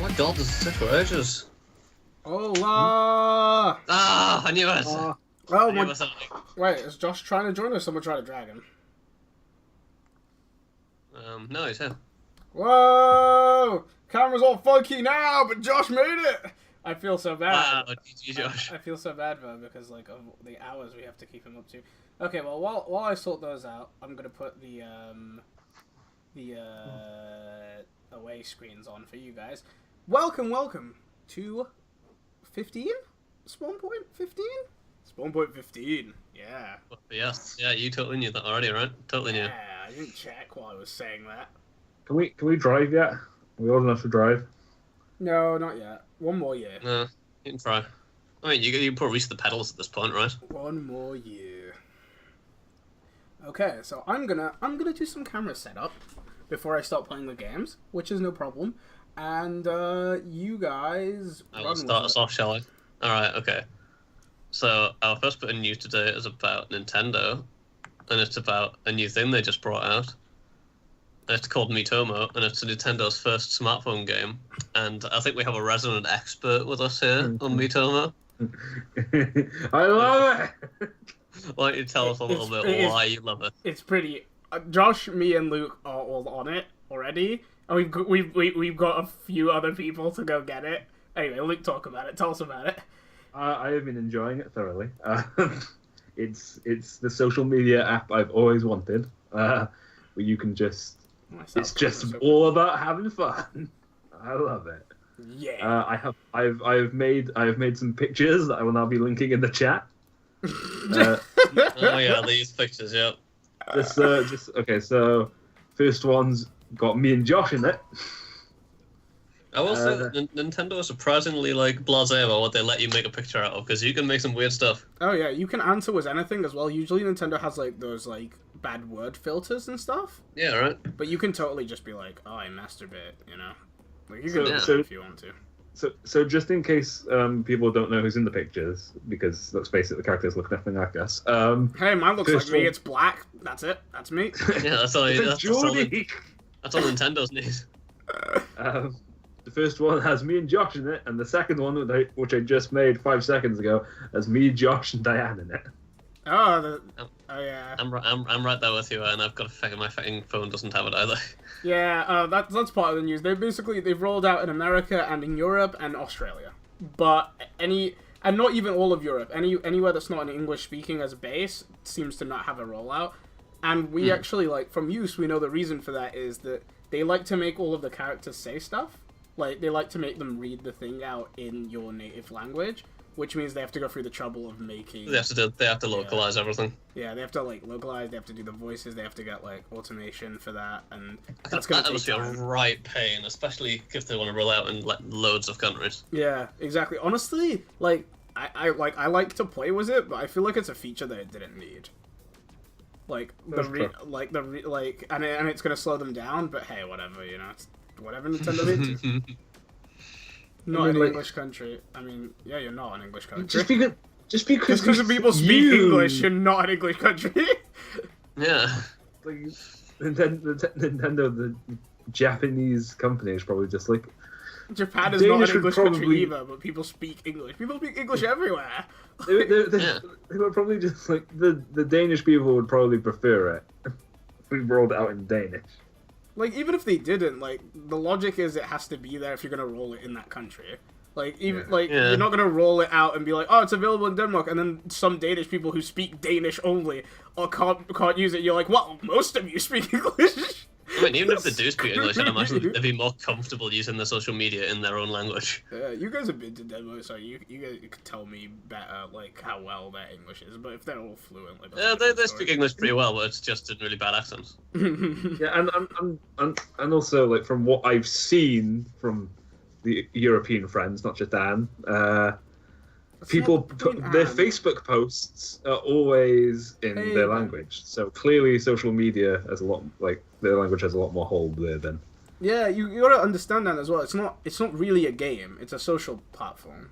my god, this is so courageous. Hola! Ah, I knew it. Oh I knew my... it was something. Wait, is Josh trying to join or someone trying to drag him? No, he's here. Whoa! Camera's all funky now, but Josh made it! I feel so bad. Wow, GG, Josh. I feel so bad though because like of the hours we have to keep him up to. Okay, well while I sort those out, I'm gonna put the away screens on for you guys. Welcome to 15? Spawn point 15? Spawn point 15. Yeah. Yes, yeah, you totally knew that already, right? Totally knew. Yeah, I didn't check while I was saying that. Can we drive yet? Are we old enough to drive? No, not yet. One more year. No, you can try. I mean, you can probably reach the pedals at this point, right? One more year. Okay, so I'm gonna do some camera setup before I start playing the games, which is no problem. And you guys. I will start us off, shall I? All right, okay. So our first bit of news today is about Nintendo, and it's about a new thing they just brought out. It's called Miitomo, and it's Nintendo's first smartphone game. And I think we have a resident expert with us here on Miitomo. I love it! Why don't you tell us a little bit why you love it? It's pretty. Josh, me, and Luke are all on it already, and we've got a few other people to go get it. Anyway, Luke, talk about it. Tell us about it. I have been enjoying it thoroughly. It's the social media app I've always wanted, where you can just. It's just all about having fun. I love it. Yeah. I've made some pictures that I will now be linking in the chat. Oh yeah, these pictures, yeah. Just okay. So first one's got me and Josh in it. I will say that Nintendo is surprisingly like blasé about what they let you make a picture out of, because you can make some weird stuff. Oh yeah, you can answer with anything as well. Usually Nintendo has like those like bad word filters and stuff. Yeah, right. But you can totally just be like, "Oh, I masturbate," you know. Like you can do that if you want to. So just in case people don't know who's in the pictures, because let's face it, the characters look nothing like us. Hey, mine looks like me. It's black. That's it. That's me. Yeah, that's all. That's all Nintendo's needs. The first one has me and Josh in it, and the second one, which I just made 5 seconds ago, has me, Josh, and Diane in it. Oh, yeah. I'm right there with you, and I've got my fucking phone doesn't have it either. Yeah, that's part of the news. They've rolled out in America and in Europe and Australia, but and not even all of Europe. Anywhere that's not an English speaking as a base seems to not have a rollout. And we actually from use we know the reason for that is that they like to make all of the characters say stuff. Like, they like to make them read the thing out in your native language, which means they have to go through the trouble of making... They have to localize everything. Yeah, they have to, localize, they have to do the voices, they have to get, automation for that, and that's going to take time. That must be a right pain, especially if they want to roll out in, loads of countries. Yeah, exactly. Honestly, I like to play with it, but I feel like it's a feature that it didn't need. And it's going to slow them down, but hey, whatever, you know, it's... Whatever Nintendo did. Not an English country. I mean, yeah, you're not an English country. Just because people speak English, you're not an English country. Yeah. Nintendo, the Japanese company, is probably just like... Japan is not an English country either, but people speak English. People speak English everywhere. They were probably just like... The Danish people would probably prefer it if we rolled it out in Danish. Even if they didn't, the logic is it has to be there if you're gonna roll it in that country. You're not gonna roll it out and be like, oh, it's available in Denmark, and then some Danish people who speak Danish only or can't use it. You're like, well, most of you speak English. I mean, even if they do speak English, I'd imagine they'd be more comfortable using the social media in their own language. You guys have been to Denmark, so you guys could tell me better, how well their English is. But if they're all fluent, they speak English pretty well, but it's just in really bad accents. Yeah, and also from what I've seen from the European friends, not just Dan, people put their Facebook posts are always in their language. So clearly, social media has a lot their language has a lot more hold there then. Yeah, you gotta understand that as well. It's not really a game. It's a social platform.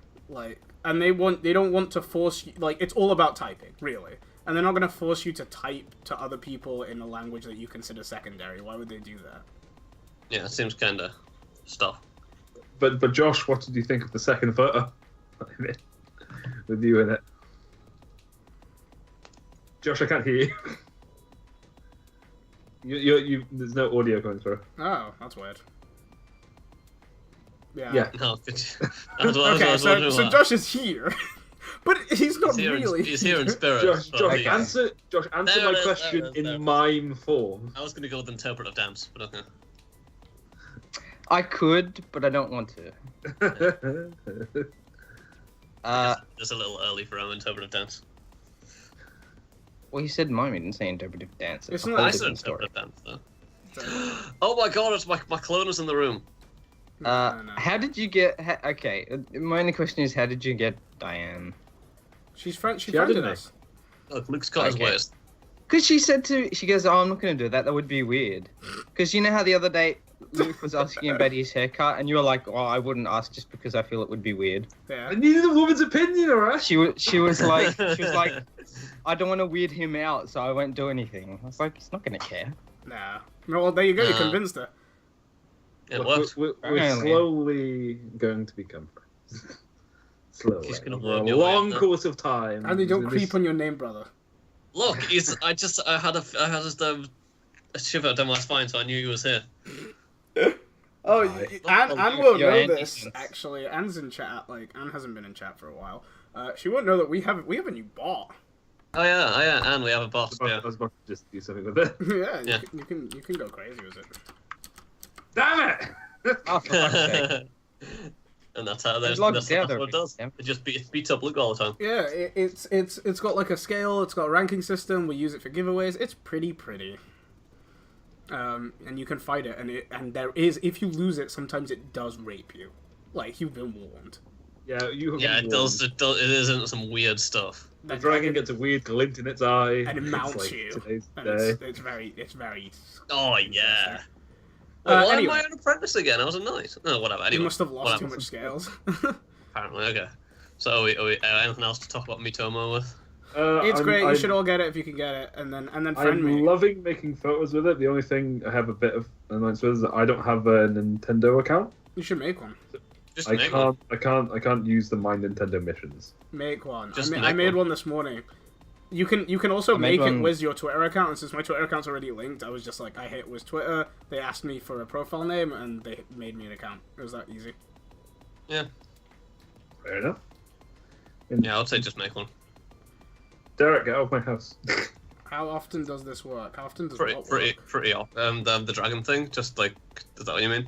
And they don't want to force you. It's all about typing, really. And they're not gonna force you to type to other people in a language that you consider secondary. Why would they do that? Yeah, it seems kinda stuff. but Josh, what did you think of the second photo? With you in it. Josh, I can't hear you. You there's no audio going through. Oh, that's weird. Yeah. Yeah. No, Okay, so Josh is here, but he's not really. He's here in spirit. Josh, answer my question in mime form. I was going to go with interpretive dance, but okay. I could, but I don't want to. It's a little early for our interpretive dance. Well, he said mime, he didn't say interpretive dance. It's a Isn't whole I said different story. interpretive dance, though. Oh my god, it's my clone is in the room. No. How did you get... okay, my only question is, how did you get Diane? She added friended me. us. Look, Luke's got his Okay. ways. Because she goes, oh, I'm not going to do that, that would be weird. Because you know how the other day Luke was asking about his haircut, and you were like, oh, I wouldn't ask just because I feel it would be weird. Yeah. I needed a woman's opinion, alright? She was like, I don't want to weird him out, so I won't do anything. I was like, he's not going to care. Nah. Well, there you go. You convinced her. It worked. We're Apparently. slowly going to become friends. Slowly. He's gonna Over warn a you away, long huh? course of time. And they don't This- creep on your name, brother. Look, I had a shiver down my spine, so I knew he was here. Oh, Right. Anne won't Your know Anne this, isn't. actually. Anne's in chat. Like, Anne hasn't been in chat for a while. She won't know that we have a new bot. Oh yeah, and we have a boss. I Yeah. was about to just do something with it. Yeah, Yeah. You can go crazy with it. Damn it! Oh, for fuck's sake. And that's how It's logged that's together, what it does. yeah. It just beats up Luke all the time. Yeah, it's got like a scale. It's got a ranking system. We use it for giveaways. It's pretty. And you can fight it, and there is, if you lose it, sometimes it does rape you. Like, you've been warned. Yeah, you. Yeah, it does. It isn't some weird stuff. The dragon gets a weird glint in its eye, and it It's mounts like you. today's And day. it's very. Oh yeah. Uh, Why anyway. am I an apprentice again? I was a knight. No, whatever. You Anyway, must have lost too whatever. much scales. Apparently, okay. So, are we anything else to talk about Miitomo with? It's great. You I'm- should all get it if you can get it, and then friend me. I'm loving making photos with it. The only thing I have a bit of annoyance with is that I don't have a Nintendo account. You should make one. Just I make one. can't use the My Nintendo missions. Make one. Just I make made one. one this morning. You can also I made make it one- with your Twitter account, and since my Twitter account's already linked, I was just like, I hit with Twitter. They asked me for a profile name, and they made me an account. It was that easy. Yeah. Fair enough. Yeah, I'd say just make one. Derek, get out of my house. How often does this work? How often does what work? Pretty off. The dragon thing. Just like, is that what you mean?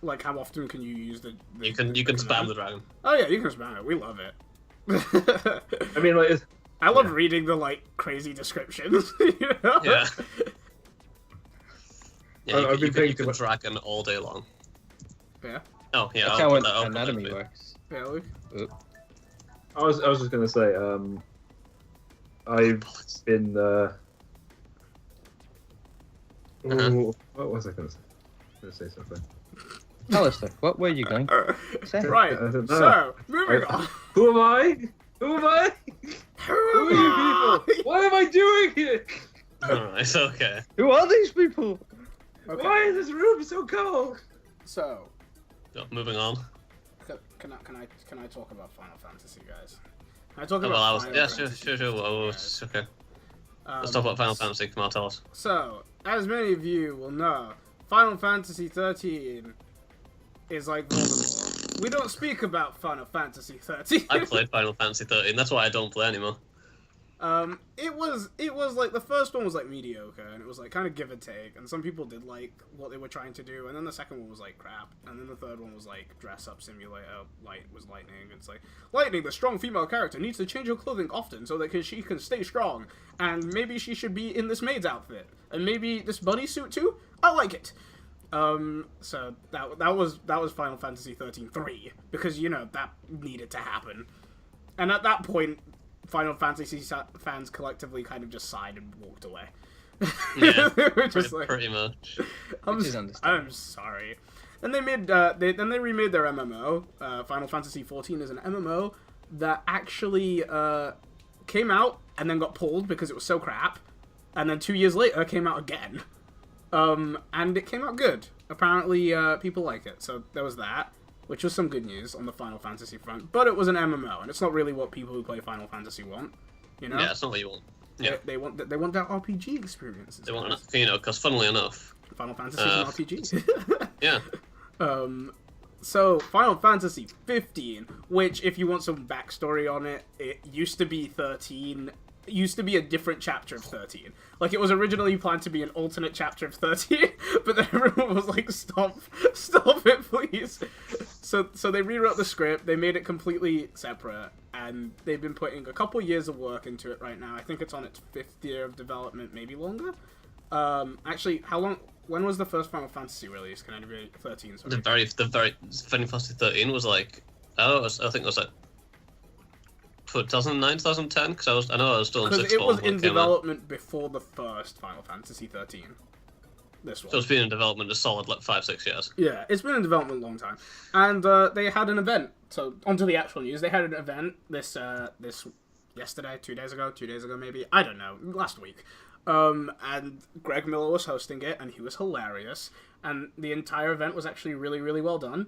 Like, how often can you use the You can spam command? the dragon. Oh yeah, you can spam it. We love it. I mean, like, it's, I love reading the like crazy descriptions. You know? Yeah. Yeah, I've been you paying can too- dragon all day long. Yeah. Oh yeah. That's I'll how put that- I'll put that anatomy in. works. Yeah, Luke. I was just gonna say, I've been. Ooh, what was I gonna say? I was gonna say something. Alistair, what were you going to say? Right. I don't know. So, moving on. Who am I? Who am I? Who are you people? What am I doing here? Alright, okay. Who are these people? Okay. Why is this room so cold? So, So, moving on. can I talk about Final Fantasy, guys? Can I talk Oh, about well, I was. Final Yeah, Fantasy? sure. Well, Guys? it's okay. Let's Um, talk about Final Fantasy. Come on, tell us. So, as many of you will know, Final Fantasy 13 is like Voldemort. We don't speak about Final Fantasy 13. I played Final Fantasy 13. That's why I don't play anymore. It was like the first one was like mediocre, and it was like kind of give and take, and some people did like what they were trying to do, and then the second one was like crap, and then the third one was like dress up simulator. Light was lightning. It's like lightning, the strong female character, needs to change her clothing often so that she can stay strong, and maybe she should be in this maid's outfit, and maybe this bodysuit too. I like it. So that was Final Fantasy 13-3, because you know that needed to happen, and at that point, Final Fantasy fans collectively kind of just sighed and walked away. Yeah, They were just pretty much. Which is understandable. I'm sorry. And they made then they remade their MMO. Final Fantasy 14 is an MMO that actually came out and then got pulled because it was so crap, and then 2 years later came out again. And it came out good. Apparently, people like it. So there was that. which was some good news on the Final Fantasy front. But it was an MMO, and it's not really what people who play Final Fantasy want. You know? Yeah, it's not what you want. Yeah. They want that RPG experience. They want, because funnily enough, Final Fantasy is an RPG. yeah. So Final Fantasy 15, which if you want some backstory on it, it used to be 13. It used to be a different chapter of 13. Like, it was originally planned to be an alternate chapter of 13, but then everyone was like, stop it, please. So they rewrote the script, they made it completely separate, and they've been putting a couple years of work into it right now. I think it's on its 5th year of development, maybe longer. Actually, when was the first Final Fantasy released? Can I be 13? Sorry. The very Final Fantasy 13 was like, I think it was like 2009, 2010, because I know I was still in 6th Because it was in out. development before the first Final Fantasy 13. This one. So it's been in development a solid like 5-6 years. Yeah, it's been in development a long time, and they had an event. So onto the actual news, they had an event this yesterday, 2 days ago maybe, I don't know, last week. And Greg Miller was hosting it, and he was hilarious. And the entire event was actually really, really well done.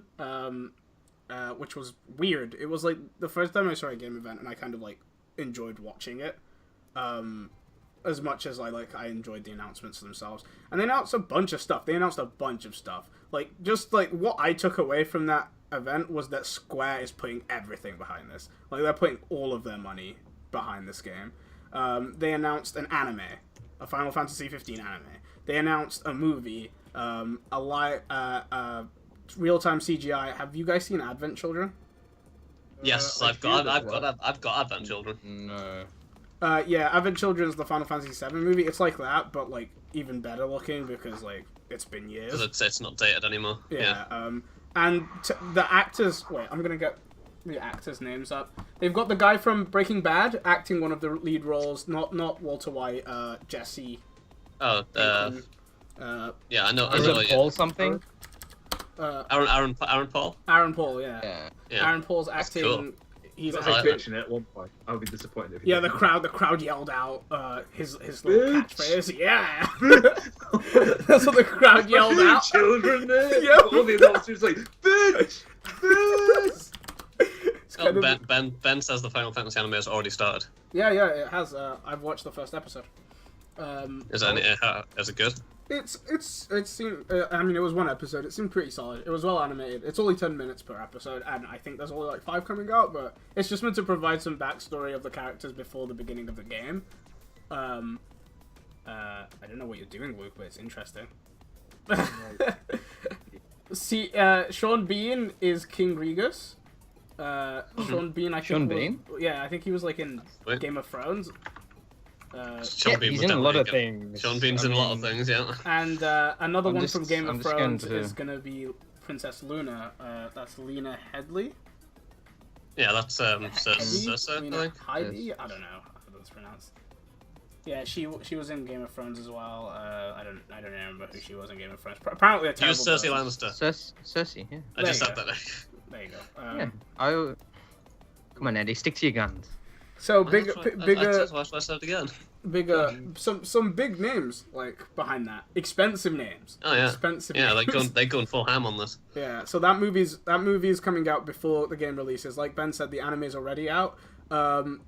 Which was weird. It was like the first time I saw a game event, and I kind of like enjoyed watching it. As much as I enjoyed the announcements themselves. And they announced a bunch of stuff. Like, just like what I took away from that event was that Square is putting everything behind this. Like, they're putting all of their money behind this game. They announced an anime, a Final Fantasy 15 anime. They announced a movie, real-time CGI. Have you guys seen Advent Children? Yes, I've got Advent Children. No. Yeah, Advent Children is the Final Fantasy 7 movie. It's like that, but like even better looking because like it's been years. Because it's not dated anymore. Yeah. And the actors. Wait, I'm gonna get the actors' names up. They've got the guy from Breaking Bad acting one of the lead roles. Not Walter White. Jesse. Oh. Yeah, I know. Is it Paul something? Aaron Paul. Aaron Paul. Yeah. Aaron Paul's acting. Cool. He's That's like like that. pitching it at one point. I would be disappointed if he yeah. The didn't. crowd yelled out his little Bitch. catchphrase. Yeah. That's what the crowd yelled out. Children there. Yeah. All the announcers like, bitch, bitch. Ben says the Final Fantasy anime has already started. Yeah, it has. I've watched the first episode. Is it good? It seemed. I mean, it was one episode. It seemed pretty solid. It was well animated. It's only 10 minutes per episode, and I think there's only like 5 coming out. But it's just meant to provide some backstory of the characters before the beginning of the game. I don't know what you're doing, Luke, but it's interesting. See, Sean Bean is King Regus. Sean Bean, I think. Sean Bean? Yeah, I think he was like in Wait. Game of Thrones. Sean Bean he's was in a lot of definitely things. Sean Bean's in a lot of things, yeah. And another I'm one just- from Game I'm of just going Thrones to- is gonna be Princess Luna. That's Lena Headey. Yeah, that's Cersei, I Lena think. Headey? I don't know how that's pronounced. Yeah, she was in Game of Thrones as well. I don't remember who she was in Game of Thrones. Apparently a She terrible was Cersei person. Lannister. Cersei, yeah. I just There said you that. There you go. Yeah. Come on, Eddie, stick to your guns. So I bigger, said it again. some big names like behind that. Expensive names. Oh yeah. Expensive. Yeah, names. they going full ham on this. Yeah, so that movie's coming out before the game releases. Like Ben said, the anime is already out.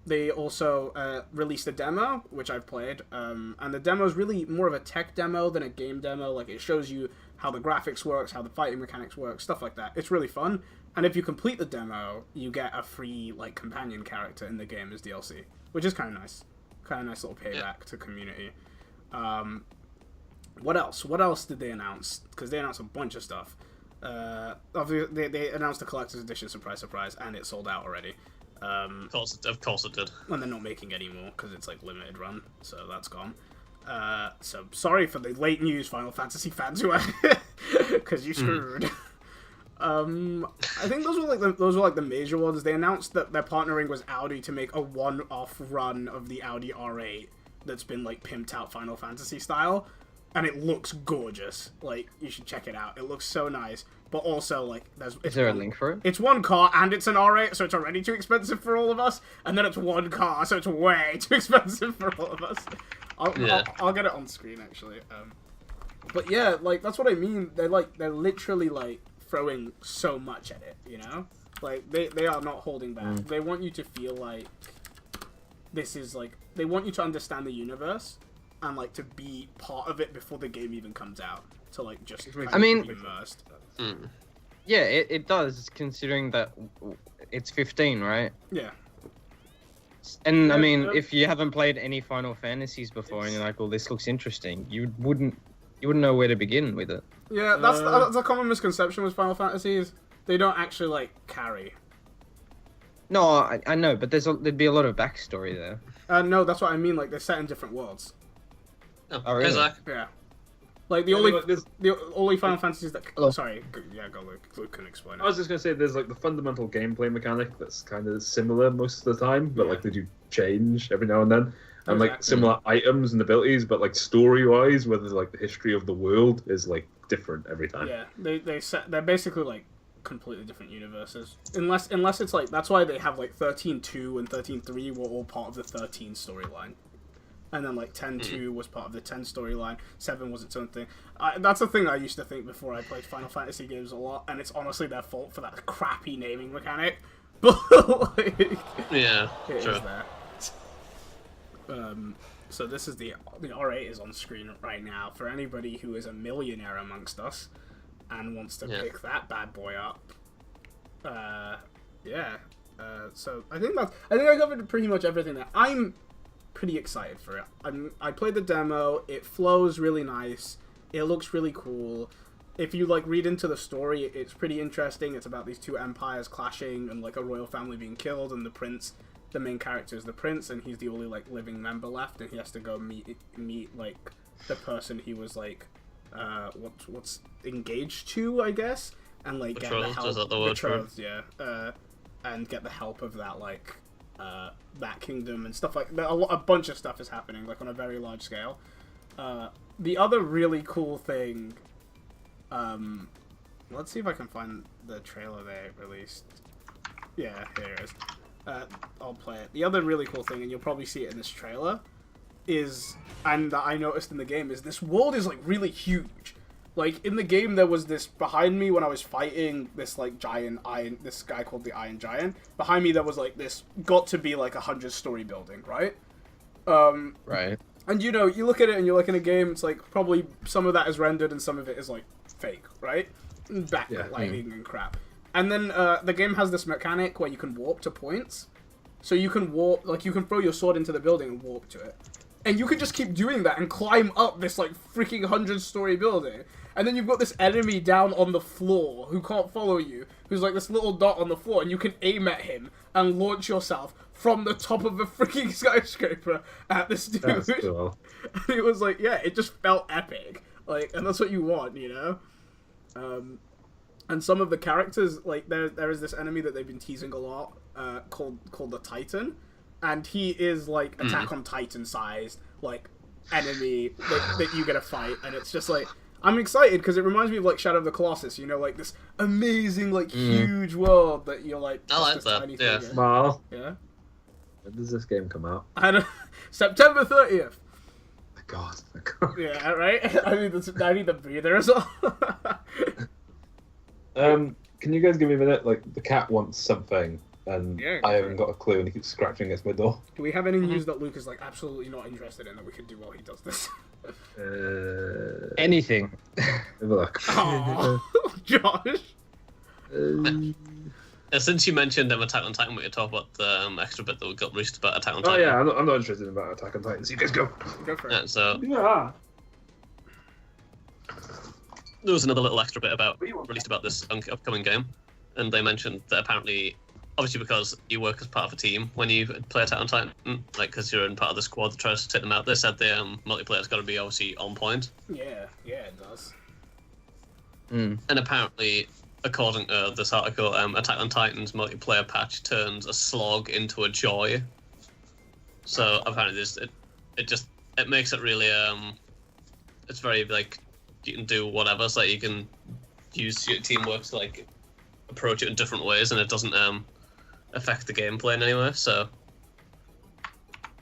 They also released a demo, which I've played, and the demo is really more of a tech demo than a game demo. Like, it shows you how the graphics works, how the fighting mechanics work, stuff like that. It's really fun, and if you complete the demo, you get a free like companion character in the game as DLC, which is kind of nice. Kind of nice little payback to community. What else did they announce? Because they announced a bunch of stuff. Obviously, they announced the collector's edition, surprise, and it sold out already. Of course it did. And they're not making any more because it's like limited run, so that's gone. So sorry for the late news, Final Fantasy fans, who because you screwed. I think those were like the major ones. They announced that they're partnering with Audi to make a one-off run of the Audi R8 that's been like pimped out Final Fantasy style, and it looks gorgeous. Like, you should check it out. It looks so nice. But also, like, Is there a link for it? It's one car, and it's an R8, so it's already too expensive for all of us. And then it's one car, so it's way too expensive for all of us. I'll get it on screen, actually. But yeah, like, that's what I mean. They're literally like throwing so much at it, you know? Like, they are not holding back. They want you to feel like this is, like... They want you to understand the universe and, like, to be part of it before the game even comes out. To, like, just kind of be immersed. Yeah, it does, considering that it's 15, right? Yeah. And, I mean, if you haven't played any Final Fantasies before and you're like, well, this looks interesting, you wouldn't know where to begin with it. Yeah, that's a common misconception with Final Fantasies. They don't actually, like, carry. No, I know, but there'd be a lot of backstory there. No, that's what I mean. Like, they're set in different worlds. Oh, really? Yeah. Like, the only Final Fantasies that... Oh, sorry. Yeah, go, Luke. Luke can explain it. I was just going to say, there's, like, the fundamental gameplay mechanic that's kind of similar most of the time, but, like, they do change every now and then. And, like, similar items and abilities, but, like, story-wise, whether, like, the history of the world is, like, different every time. Yeah, they're basically, like, completely different universes. Unless it's, like... That's why they have, like, 13.2 and 13.3 were all part of the 13 storyline. And then, like, 10.2 was part of the 10 storyline. 7 was its own thing. That's the thing I used to think before I played Final Fantasy games a lot, and it's honestly their fault for that crappy naming mechanic. But, like... Yeah, it sure. is there. So this is the R8 is on screen right now for anybody who is a millionaire amongst us and wants to pick that bad boy up. So I think I covered pretty much everything there. I'm pretty excited for it. I played the demo. It flows really nice. It looks really cool. If you like read into the story, it's pretty interesting. It's about these two empires clashing and like a royal family being killed, and the main character is the prince, and he's the only like living member left, and he has to go meet like the person he was like what's engaged to, I guess, and like get the help. Is that the word betrothed, yeah. And get the help of that like that kingdom and stuff like that. A bunch of stuff is happening like on a very large scale. The other really cool thing, let's see if I can find the trailer they released. Yeah, here it is. I'll play it. The other really cool thing, and you'll probably see it in this trailer, and that I noticed in the game, is this world is like really huge. Like in the game, there was this behind me when I was fighting this like giant this guy called the Iron Giant. Behind me, there was like this got to be like 100-story building, right? Right. And you know, you look at it and you're like in a game, it's like probably some of that is rendered and some of it is like fake, right? Backlighting and crap. And then the game has this mechanic where you can warp to points. So you can warp, like you can throw your sword into the building and warp to it. And you can just keep doing that and climb up this like freaking 100-story building. And then you've got this enemy down on the floor who can't follow you, who's like this little dot on the floor, and you can aim at him and launch yourself from the top of a freaking skyscraper at this dude. That's cool. And it was like, yeah, it just felt epic. Like, and that's what you want, you know? And some of the characters, like, there is this enemy that they've been teasing a lot, called the Titan, and he is, like, Attack on Titan sized, like, enemy that you get to fight, and it's just, like, I'm excited, because it reminds me of, like, Shadow of the Colossus, you know, like, this amazing, like, huge world that you're, like, I like that, yeah. Smile. Yeah? When does this game come out? I don't... September 30th! My God. Yeah, right? I need the breather as well. Can you guys give me a minute? Like, the cat wants something, and I haven't got a clue, and he keeps scratching against my door. Do we have any news that Luke is, like, absolutely not interested in that we could do while he does this? Anything. Have a look. Aww, Josh! Since you mentioned Attack on Titan, we could talk about the extra bit that we got released about Attack on Titan. Oh yeah, I'm not interested in about Attack on Titan, so you guys go. Go for it. Yeah, so... Yeah. There was another little extra bit released about this upcoming game, and they mentioned that apparently, obviously because you work as part of a team when you play Attack on Titan, like because you're in part of the squad that tries to take them out, they said the multiplayer's got to be obviously on point. Yeah, it does. And apparently, according to this article, Attack on Titan's multiplayer patch turns a slog into a joy. So apparently, it makes it really it's very like. You can do whatever, so like, you can use your teamwork to like approach it in different ways, and it doesn't affect the gameplay in any way. So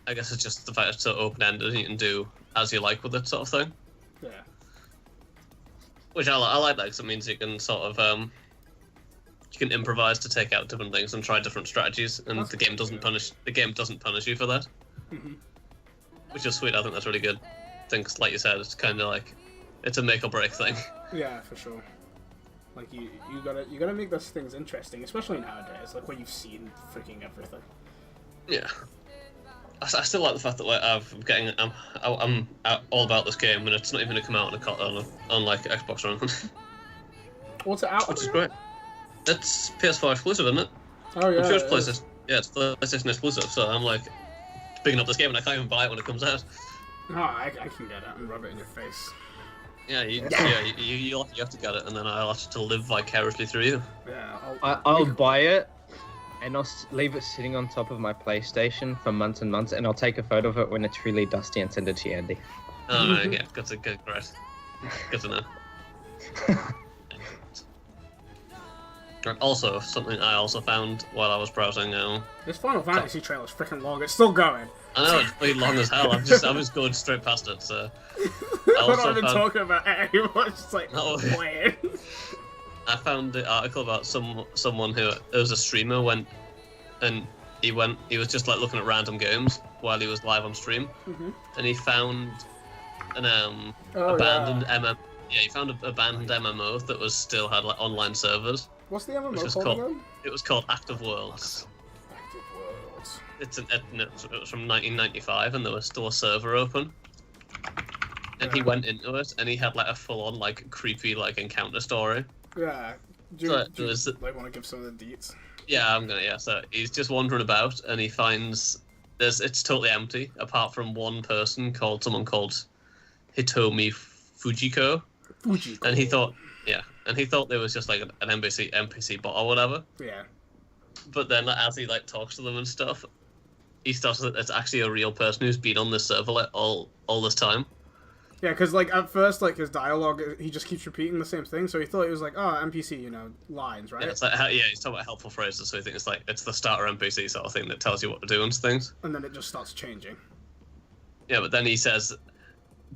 I guess it's just the fact it's so open-ended, and you can do as you like with it, sort of thing. Yeah. Which I like that, because it means you can sort of you can improvise to take out different things and try different strategies, and That's the game doesn't punish you for that, which is sweet. I think that's really good. I think, like you said, it's kind of like it's a make or break thing. Yeah, for sure. Like you gotta make those things interesting, especially nowadays, like when you've seen freaking everything. Yeah. I still like the fact that like I'm all about this game, and it's not even gonna come out on like Xbox or anything. What's it out? Which is great. It's PS4 exclusive, isn't it? Oh yeah. I'm sure it's PlayStation. Yeah, it's PlayStation exclusive. So I'm like picking up this game, and I can't even buy it when it comes out. Oh, I can get it and rub it in your face. Yeah, you have to get it, and then I'll have to live vicariously through you. Yeah. I'll buy it, and I'll leave it sitting on top of my PlayStation for months and months, and I'll take a photo of it when it's really dusty and send it to you, Andy. Oh, no, yeah, good great. Good to know. And also, something I also found while I was browsing. This Final Fantasy trailer's freaking long. It's still going. I know it's pretty long as hell. I was going straight past it. So We're not even talking about it anymore. It's just like playing. I found the article about someone who there was a streamer went and he was just like looking at random games while he was live on stream, and he found an abandoned MMO. Yeah, he found an abandoned MMO that still had like online servers. What's the MMO called again? It was called Active Worlds. Active Worlds. It was from 1995, and there was still a server open. And he went into it, and he had like a full-on like creepy like encounter story. Yeah. Do you want to give some of the deets? Yeah, I'm gonna. Yeah, so he's just wandering about, and he finds it's totally empty apart from one person someone called Hitomi Fujiko. And he thought there was just like an NPC bot or whatever. Yeah. But then as he like talks to them and stuff, he starts that it's actually a real person who's been on this server like all this time. Yeah, because like at first like his dialogue, he just keeps repeating the same thing, so he thought it was like, oh, NPC, lines, right? Yeah, it's like he's talking about helpful phrases, so he thinks it's the starter NPC sort of thing that tells you what to do and things. And then it just starts changing. Yeah, but then he says,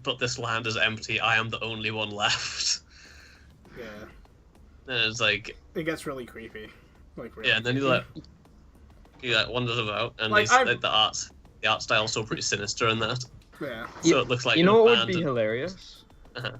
"But this land is empty. I am the only one left." Yeah. And it's like it gets really creepy. Like really. Yeah, and then he wanders about, and like, the art style's still pretty sinister in that. Yeah. So it looks like what would be hilarious? Uh-huh.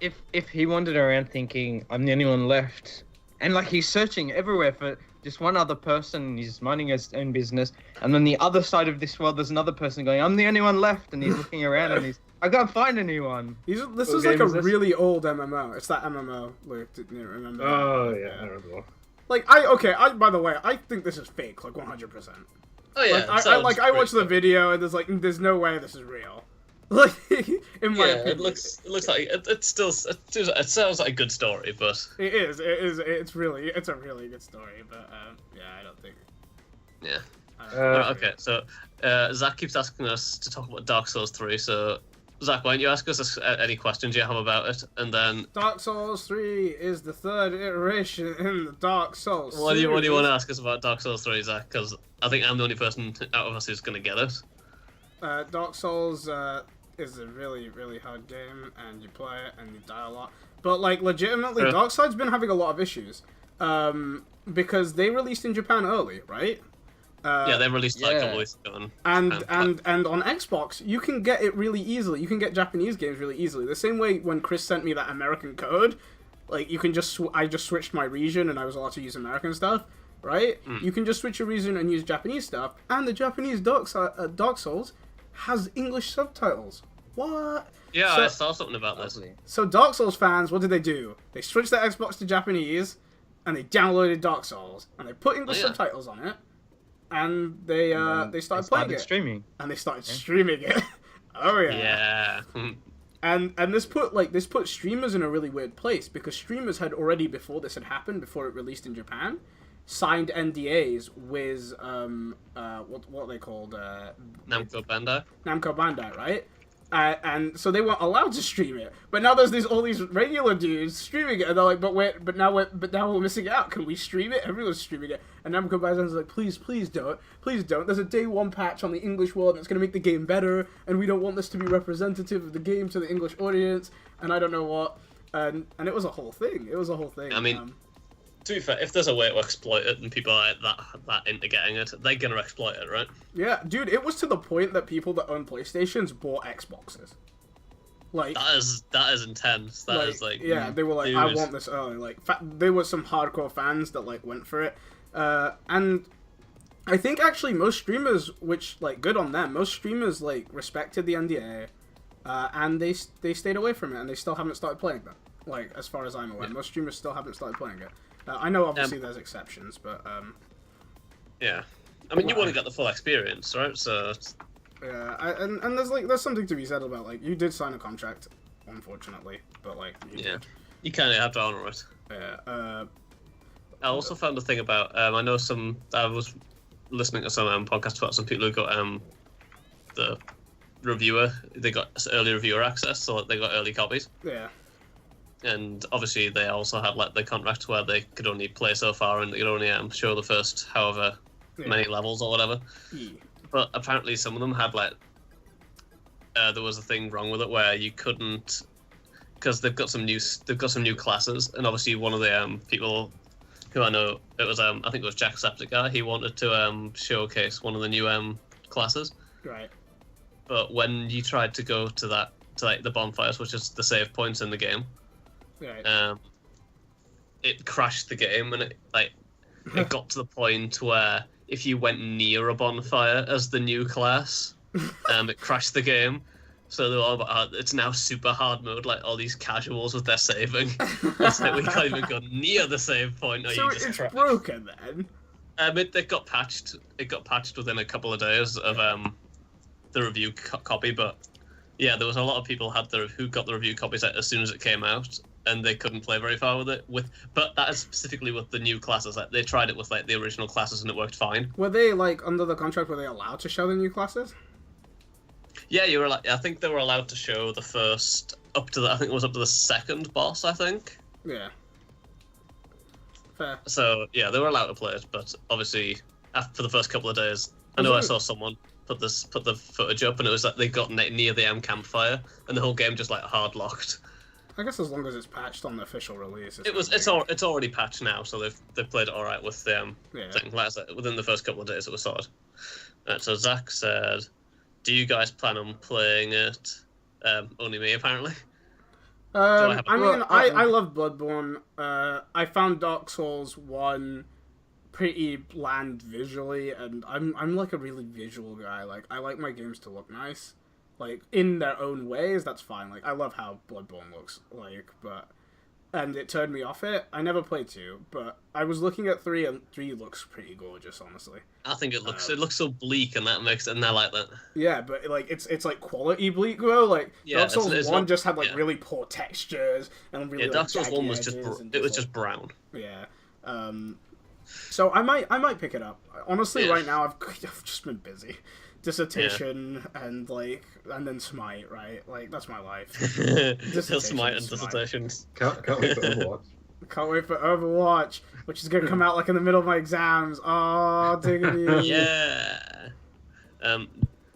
If he wandered around thinking I'm the only one left, and like he's searching everywhere for just one other person, and he's minding his own business, and then the other side of this world there's another person going, I'm the only one left, and he's looking around and I can't find anyone. This is like a really old MMO. It's that MMO, Luke. Didn't you remember? Oh yeah, I remember. Like by the way, I think this is fake, like 100%. Oh yeah. I watched the video and there's no way this is real. Like in my opinion. It looks like it sounds like a good story, but it is. It's a really good story, but yeah, I don't think. Yeah. Okay, so Zach keeps asking us to talk about Dark Souls 3, so Zach, why don't you ask us any questions you have about it, and then... Dark Souls 3 is the third iteration in the Dark Souls What do you want to ask us about Dark Souls 3, Zach? Because I think I'm the only person out of us who's going to get it. Dark Souls is a really, really hard game, and you play it, and you die a lot. But, like, legitimately, Darkside's been having a lot of issues. Because they released in Japan early, right? Yeah, they released like a couple weeks ago. And on Xbox, you can get it really easily. You can get Japanese games really easily. The same way when Chris sent me that American code, like you can I just switched my region and I was allowed to use American stuff, right? You can just switch your region and use Japanese stuff, and the Japanese Dark Souls has English subtitles. What? Yeah, I saw something about this. So Dark Souls fans, what did they do? They switched their Xbox to Japanese, and they downloaded Dark Souls, and they put English subtitles on it. And they started playing it. Streaming. And they started streaming it. Oh yeah. Yeah. And this put streamers in a really weird place, because streamers had already, before this had happened, before it released in Japan, signed NDAs with what are they called? Namco Bandai. Namco Bandai, right? And so they weren't allowed to stream it. But now there's all these regular dudes streaming it, and they're like, but now we're missing out. Can we stream it? Everyone's streaming it. And Namco Bandai's like, please don't. There's a day one patch on the English world that's gonna make the game better, and we don't want this to be representative of the game to the English audience, and I don't know what. And it was a whole thing. I mean, To be fair, if there's a way to exploit it and people are that into getting it, they're gonna exploit it, right? Yeah, dude, it was to the point that people that own PlayStations bought Xboxes. Like that is intense. That is like yeah, they were like, dude. I want this early. Like there were some hardcore fans that like went for it, and I think actually most streamers, which like good on them, most streamers like respected the NDA, and they stayed away from it, and they still haven't started playing that. Like as far as I'm aware, most streamers still haven't started playing it. I know obviously there's exceptions, but yeah, I mean you want to get the full experience, right? So yeah, and there's something to be said about like you did sign a contract, unfortunately, but like you kind of have to honor it. Yeah. I also found a thing about I was listening to some podcast about some people who got the reviewer, they got early reviewer access, so they got early copies. Yeah. And obviously they also had like the contract where they could only play so far and they could only show the first however many levels or whatever. Yeah. But apparently some of them had like there was a thing wrong with it where you couldn't, because they've got some new classes, and obviously one of the people who I know, it was I think it was Jacksepticeye, he wanted to showcase one of the new classes. Right. But when you tried to go to like the bonfires, which is the save points in the game, right. It crashed the game, and it got to the point where if you went near a bonfire as the new class, it crashed the game. So they're all about, it's now super hard mode, like all these casuals with their saving. It's like we can't even go near the save point. Or So you just it's crash. broken then? It got patched. It got patched within a couple of days of the review copy. But yeah, there was a lot of people who got the review copies as soon as it came out, and they couldn't play very far with it. But that is specifically with the new classes. Like they tried it with like the original classes, and it worked fine. Were they like under the contract? Were they allowed to show the new classes? Yeah, you were like, I think they were allowed to show the first I think it was up to the second boss, I think. Yeah. Fair. So yeah, they were allowed to play it, but obviously for the first couple of days, I know I saw someone put the footage up, and it was like they got near the campfire, and the whole game just like hard locked. I guess as long as it's patched on the official release. It's already patched now, so they've played it all right with the thing. Like I said, within the first couple of days, it was solid. So Zach said, "Do you guys plan on playing it?" Only me, apparently. I love Bloodborne. I found Dark Souls 1 pretty bland visually, and I'm like a really visual guy. Like I like my games to look nice, like in their own ways. That's fine. Like I love how Bloodborne looks, and it turned me off it. I never played 2, but I was looking at 3, and 3 looks pretty gorgeous, honestly. I think it looks so bleak, and that makes it, and I like that. Yeah, but like it's like quality bleak though. Like Dark Souls 1 just had like really poor textures and really Dark Souls 1 was just brown. Yeah. So I might pick it up. Honestly, right now I've just been busy. Dissertation and then Smite, right? Like that's my life. Smite and dissertations. Can't wait for Overwatch. Can't wait for Overwatch, which is gonna come out like in the middle of my exams. Oh, diggity. Yeah.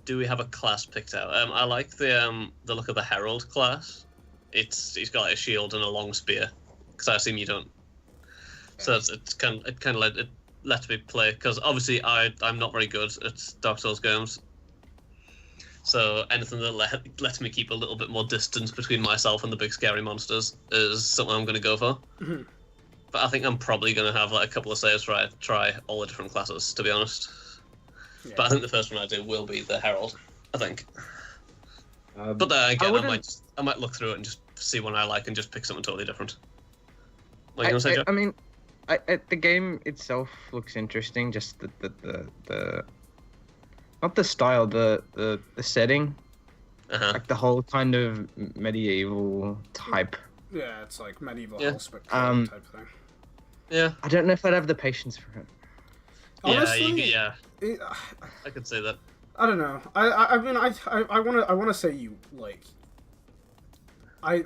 Do we have a class picked out? I like the look of the Herald class. He's got like a shield and a long spear. Because I assume you don't. So it lets me play, because obviously I'm not very good at Dark Souls games. So anything that lets me keep a little bit more distance between myself and the big scary monsters is something I'm going to go for. Mm-hmm. But I think I'm probably going to have like a couple of saves where I try all the different classes, to be honest. Yeah. But I think the first one I do will be the Herald, I think. But again, I might look through it and just see one I like and just pick something totally different. What are you going to say, Joe? I mean, the game itself looks interesting. Just the not the style, the setting, like the whole kind of medieval type. Yeah, it's like medieval type thing. Yeah, I don't know if I'd have the patience for it. Honestly, I could say that. I don't know. I mean, I want to say you like. I'd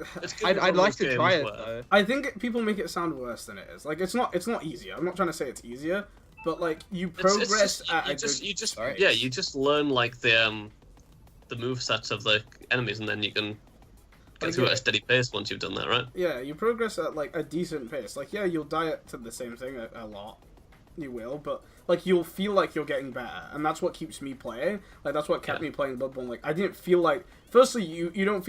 like to try it though. I think people make it sound worse than it is. Like it's not easier. I'm not trying to say it's easier, but like you progress you just learn like the move sets of the enemies, and then you can Get through at a steady pace once you've done that, right? Yeah, you progress at like a decent pace. Like, yeah, you'll die to the same thing a lot. You will, but like you'll feel like you're getting better, and that's what keeps me playing. Like that's what kept me playing Bloodborne. Like I didn't feel like. Firstly, you don't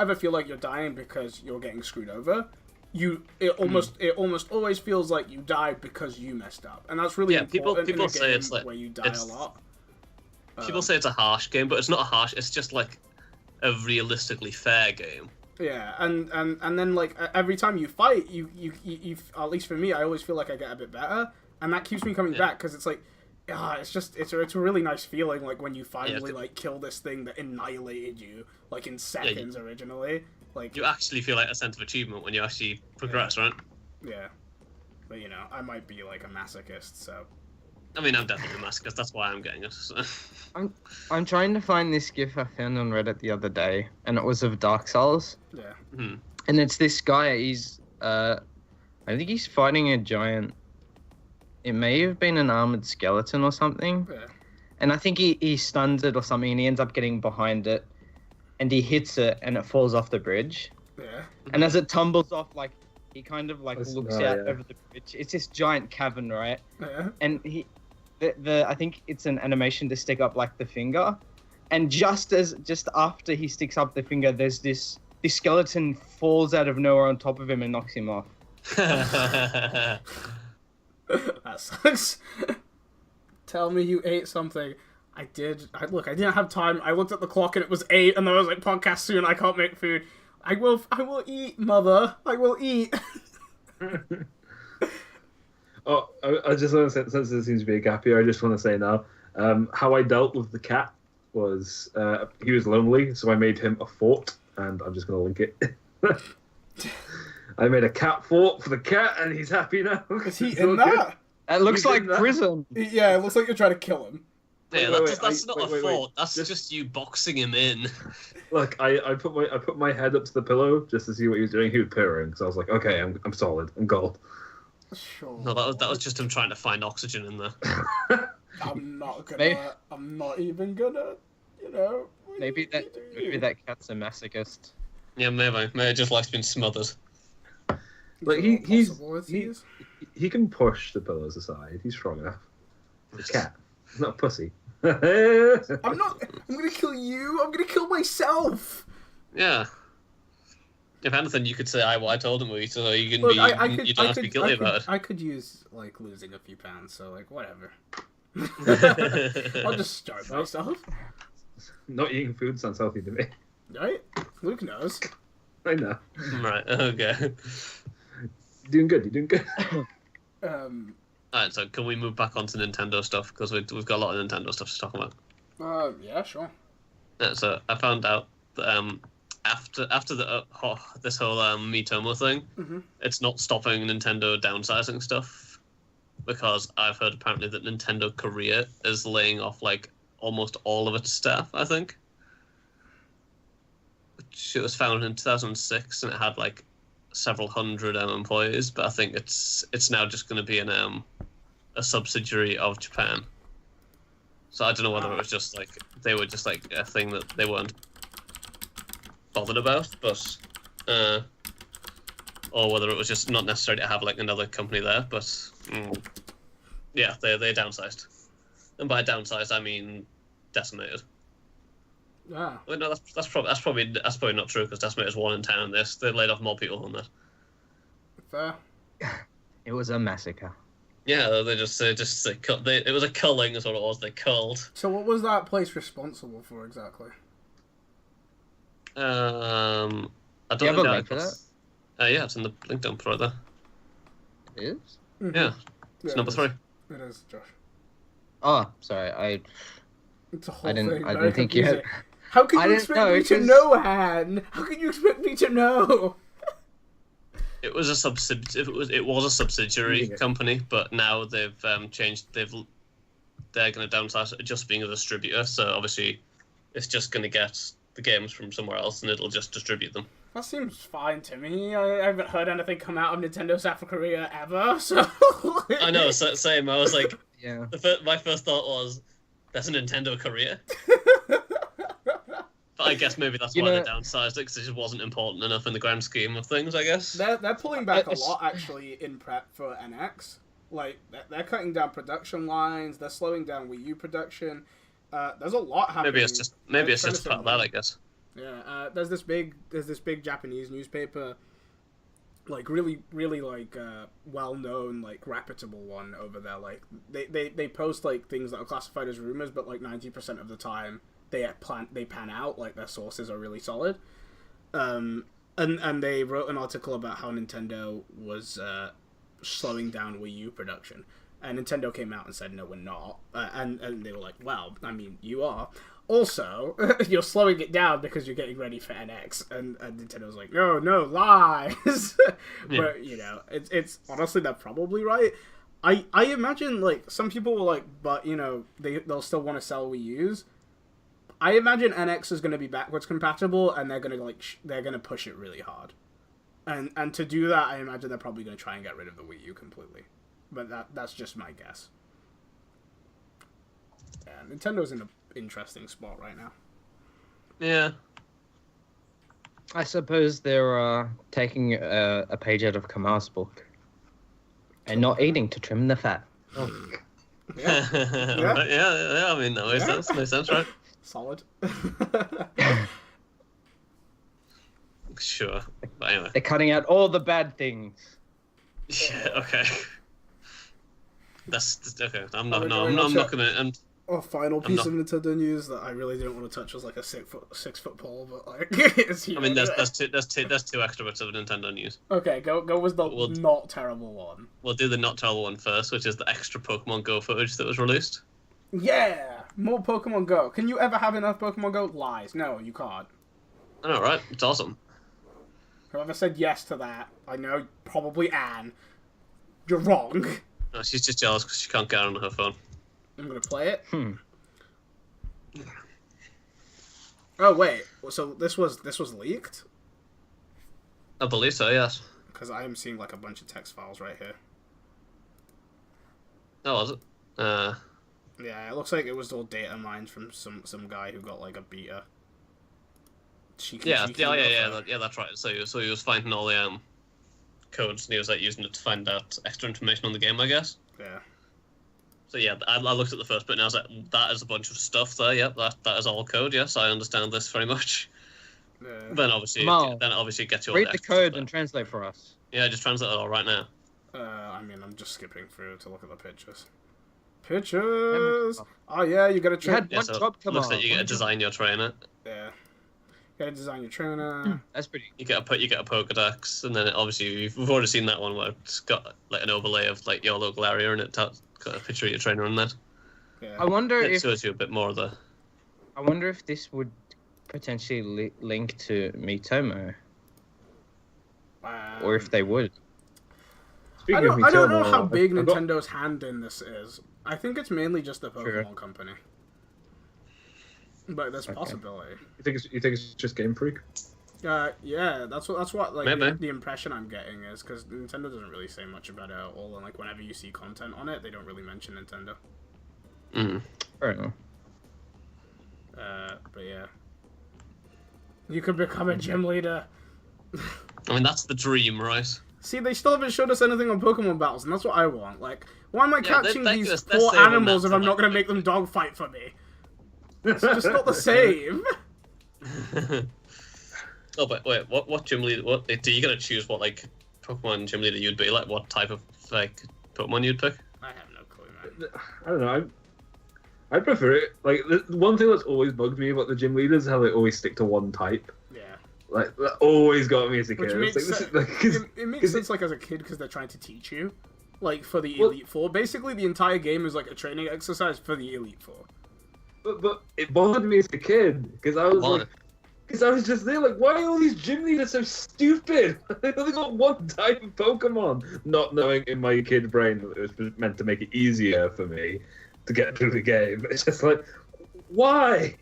ever feel like you're dying because you're getting screwed over. It almost always feels like you died because you messed up, and that's really important. People in a say game it's like where you die a lot. People say it's a harsh game, but it's not a harsh. It's just like a realistically fair game. Yeah, and then like every time you fight, you at least for me, I always feel like I get a bit better, and that keeps me coming back because it's like, it's a really nice feeling like when you finally like kill this thing that annihilated you like in seconds originally. Like you actually feel like a sense of achievement when you actually progress, right? Yeah, but you know, I might be like a masochist, so. I mean, I'm definitely a masochist. That's why I'm getting it. So. I'm trying to find this GIF I found on Reddit the other day, and it was of Dark Souls. Yeah. Mm-hmm. And it's this guy. He's I think he's fighting a giant. It may have been an armored skeleton or something. Yeah. And I think he stuns it or something, and he ends up getting behind it, and he hits it, and it falls off the bridge. Yeah. And as it tumbles off, like he kind of like looks out over the bridge. It's this giant cavern, right? Yeah. And I think it's an animation to stick up like the finger, and just after he sticks up the finger, there's this skeleton falls out of nowhere on top of him and knocks him off. That sucks. Tell me you ate something. I did. I didn't have time. I looked at the clock and it was 8, and I was like, podcast soon. I can't make food. I will eat, mother. I will eat. Oh, I just want to say, since there seems to be a gap here, I just want to say now, how I dealt with the cat was, he was lonely, so I made him a fort, and I'm just going to link it. I made a cat fort for the cat, and he's happy now. Is he in that? It looks like prison. Yeah, it looks like you're trying to kill him. Yeah, that's not a fort. That's just you boxing him in. Look, I put my head up to the pillow just to see what he was doing. He was purring, so I was like, okay, I'm solid. I'm gold. Sure. No, that was just him trying to find oxygen in there. I'm not even gonna, you know. Maybe that cat's a masochist. Yeah, maybe it just likes being smothered. Like he can push the pillows aside. He's strong enough. He's a cat, not a pussy. I'm gonna kill you. I'm gonna kill myself. Yeah. If anything, you could say I told him we, so you can you don't have to be guilty about it. I could use like losing a few pounds, so like whatever. I'll just starve myself. Not eating food sounds healthy to me. Right? Luke knows. I know. Right. Okay. You're doing good. Alright, so can we move back onto Nintendo stuff because we've got a lot of Nintendo stuff to talk about. Yeah, sure. Yeah, so I found out that after the this whole Miitomo thing, it's not stopping Nintendo downsizing stuff because I've heard apparently that Nintendo Korea is laying off like almost all of its staff. I think, which it was founded in 2006 and it had like several hundred employees, but I think it's now just going to be a subsidiary of Japan. So I don't know whether it was just like they were just like a thing that they weren't bothered about, but or whether it was just not necessary to have like another company there, but yeah, they downsized, and by downsized I mean decimated. Yeah. Well, no, that's probably not true because decimated is one in town. They laid off more people than that. Fair. It was a massacre. Yeah, it was a culling is what it was. They culled. So what was that place responsible for exactly? I don't Do you have know. a link for that? Yeah, it's in the link dump right there. It is? Mm-hmm. Yeah, it's number 3. It is, Josh. Oh, sorry. It's a whole I thing. didn't think you had. How can you expect me to know, Han? How can you expect me to know? It was a subsidiary company, but now they've changed. They're going to downsize it just being a distributor. So obviously, it's just going to get the games from somewhere else, and it'll just distribute them. That seems fine to me. I haven't heard anything come out of Nintendo South Korea ever, so... I know, same. I was like, Yeah. My first thought was, there's a Nintendo Korea? But I guess maybe that's why they downsized it, because it just wasn't important enough in the grand scheme of things, I guess. They're pulling back a lot, actually, in prep for NX. Like, they're cutting down production lines, they're slowing down Wii U production. There's a lot happening. Maybe it's just about that, I guess. Yeah, there's this big Japanese newspaper, like, really, like, well-known, like, reputable one over there. Like, they post, like, things that are classified as rumors, but, like, 90% of the time, they pan out, like, their sources are really solid. And they wrote an article about how Nintendo was slowing down Wii U production, and Nintendo came out and said, no, we're not, and they were like, well, I mean, you are. Also, you're slowing it down because you're getting ready for NX, and Nintendo was like, no, lies. Yeah. But, you know, it's honestly, they're probably right. I imagine, like, some people were like, but, you know, they'll still want to sell Wii U's. I imagine NX is going to be backwards compatible, and they're going to they're going to push it really hard, and to do that, I imagine they're probably going to try and get rid of the Wii U completely. But that's just my guess. Yeah, Nintendo's in an interesting spot right now. Yeah. I suppose they're taking a page out of Kamal's book, and not eating to trim the fat. Yeah. Yeah. I mean, that makes sense. Makes sense, right? Solid. Sure. But anyway. They're cutting out all the bad things. Yeah. Okay. That's okay. I'm not gonna. Final piece of Nintendo news that I really didn't want to touch was like a 6 foot pole, but like it's here. I mean, there's two extra bits of Nintendo news. Okay, go with the not terrible one. We'll do the not terrible one first, which is the extra Pokemon Go footage that was released. Yeah, more Pokemon Go. Can you ever have enough Pokemon Go? Lies. No, you can't. I know, right? It's awesome. Whoever said yes to that, I know, probably Anne. You're wrong. No, she's just jealous because she can't get it on her phone. I'm gonna play it. Oh wait, so this was leaked? I believe so, yes. Because I am seeing like a bunch of text files right here. Oh, was it? Yeah, it looks like it was all data mined from some guy who got like a beta. Yeah, that's right. So he was finding all the codes and he was like using it to find out extra information on the game, I guess. Yeah. So yeah, I looked at the first bit and I was like, that is a bunch of stuff there. Yep, that is all code. Yes, I understand this very much. Yeah. Then obviously it gets you all read the code and translate for us. Yeah, just translate it all right now. I mean, I'm just skipping through to look at the pictures. Pictures. Oh yeah, you gotta train. Yeah, so it looks like you get to design your trainer. Yeah. You gotta design your trainer. That's pretty. You get a Pokedex, and then obviously we've already seen that one where it's got like an overlay of like your local area, and got a picture of your trainer on that. Yeah. I wonder It if shows you a bit more of the. I wonder if this would potentially link to Miitomo, or if they would. I don't know how big Nintendo's hand in this is. I think it's mainly just the Pokemon company. But there's possibility. You think it's just Game Freak? Yeah, that's what like Maybe. the impression I'm getting is because Nintendo doesn't really say much about it at all, and like whenever you see content on it, they don't really mention Nintendo. Fair enough. But yeah, you could become a gym leader. I mean, that's the dream, right? See, they still haven't showed us anything on Pokemon battles, and that's what I want. Like, why am I catching these poor animals if I'm not going to make them dogfight for me? It's just not the same. Oh, but wait, what gym leader? What do you gotta choose? What like Pokemon gym leader you'd be? Like, what type of like Pokemon you'd pick? I have no clue, man. I don't know. I prefer it. Like the one thing that's always bugged me about the gym leaders is how they always stick to one type. Yeah. Like that always got me as a kid. Which makes like, sense. It makes sense, like as a kid, because they're trying to teach you, like for the Elite Four. Basically, the entire game is like a training exercise for the Elite Four. But it bothered me as a kid because I was like, because I was just there like, why are all these gym leaders so stupid? They only got one type of Pokemon. Not knowing in my kid brain that it was meant to make it easier for me to get through the game. It's just like, why?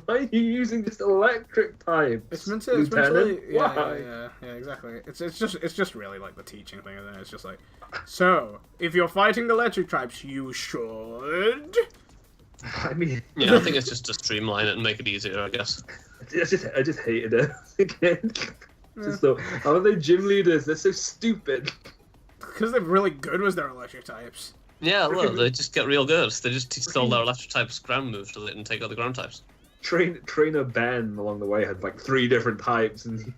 Why are you using just electric types? It's meant to yeah, exactly. It's just really like the teaching thing, isn't it? It's just like, so if you're fighting electric types, you should. I mean, yeah, I think it's just to streamline it and make it easier, I guess. I just hated it again. Just so, how are they gym leaders? They're so stupid. Because they're really good with their electric types. Yeah, look, they just get real good. They just stole their electric types ground moves so they didn't take other ground types. Trainer Ben along the way had like 3 different types, and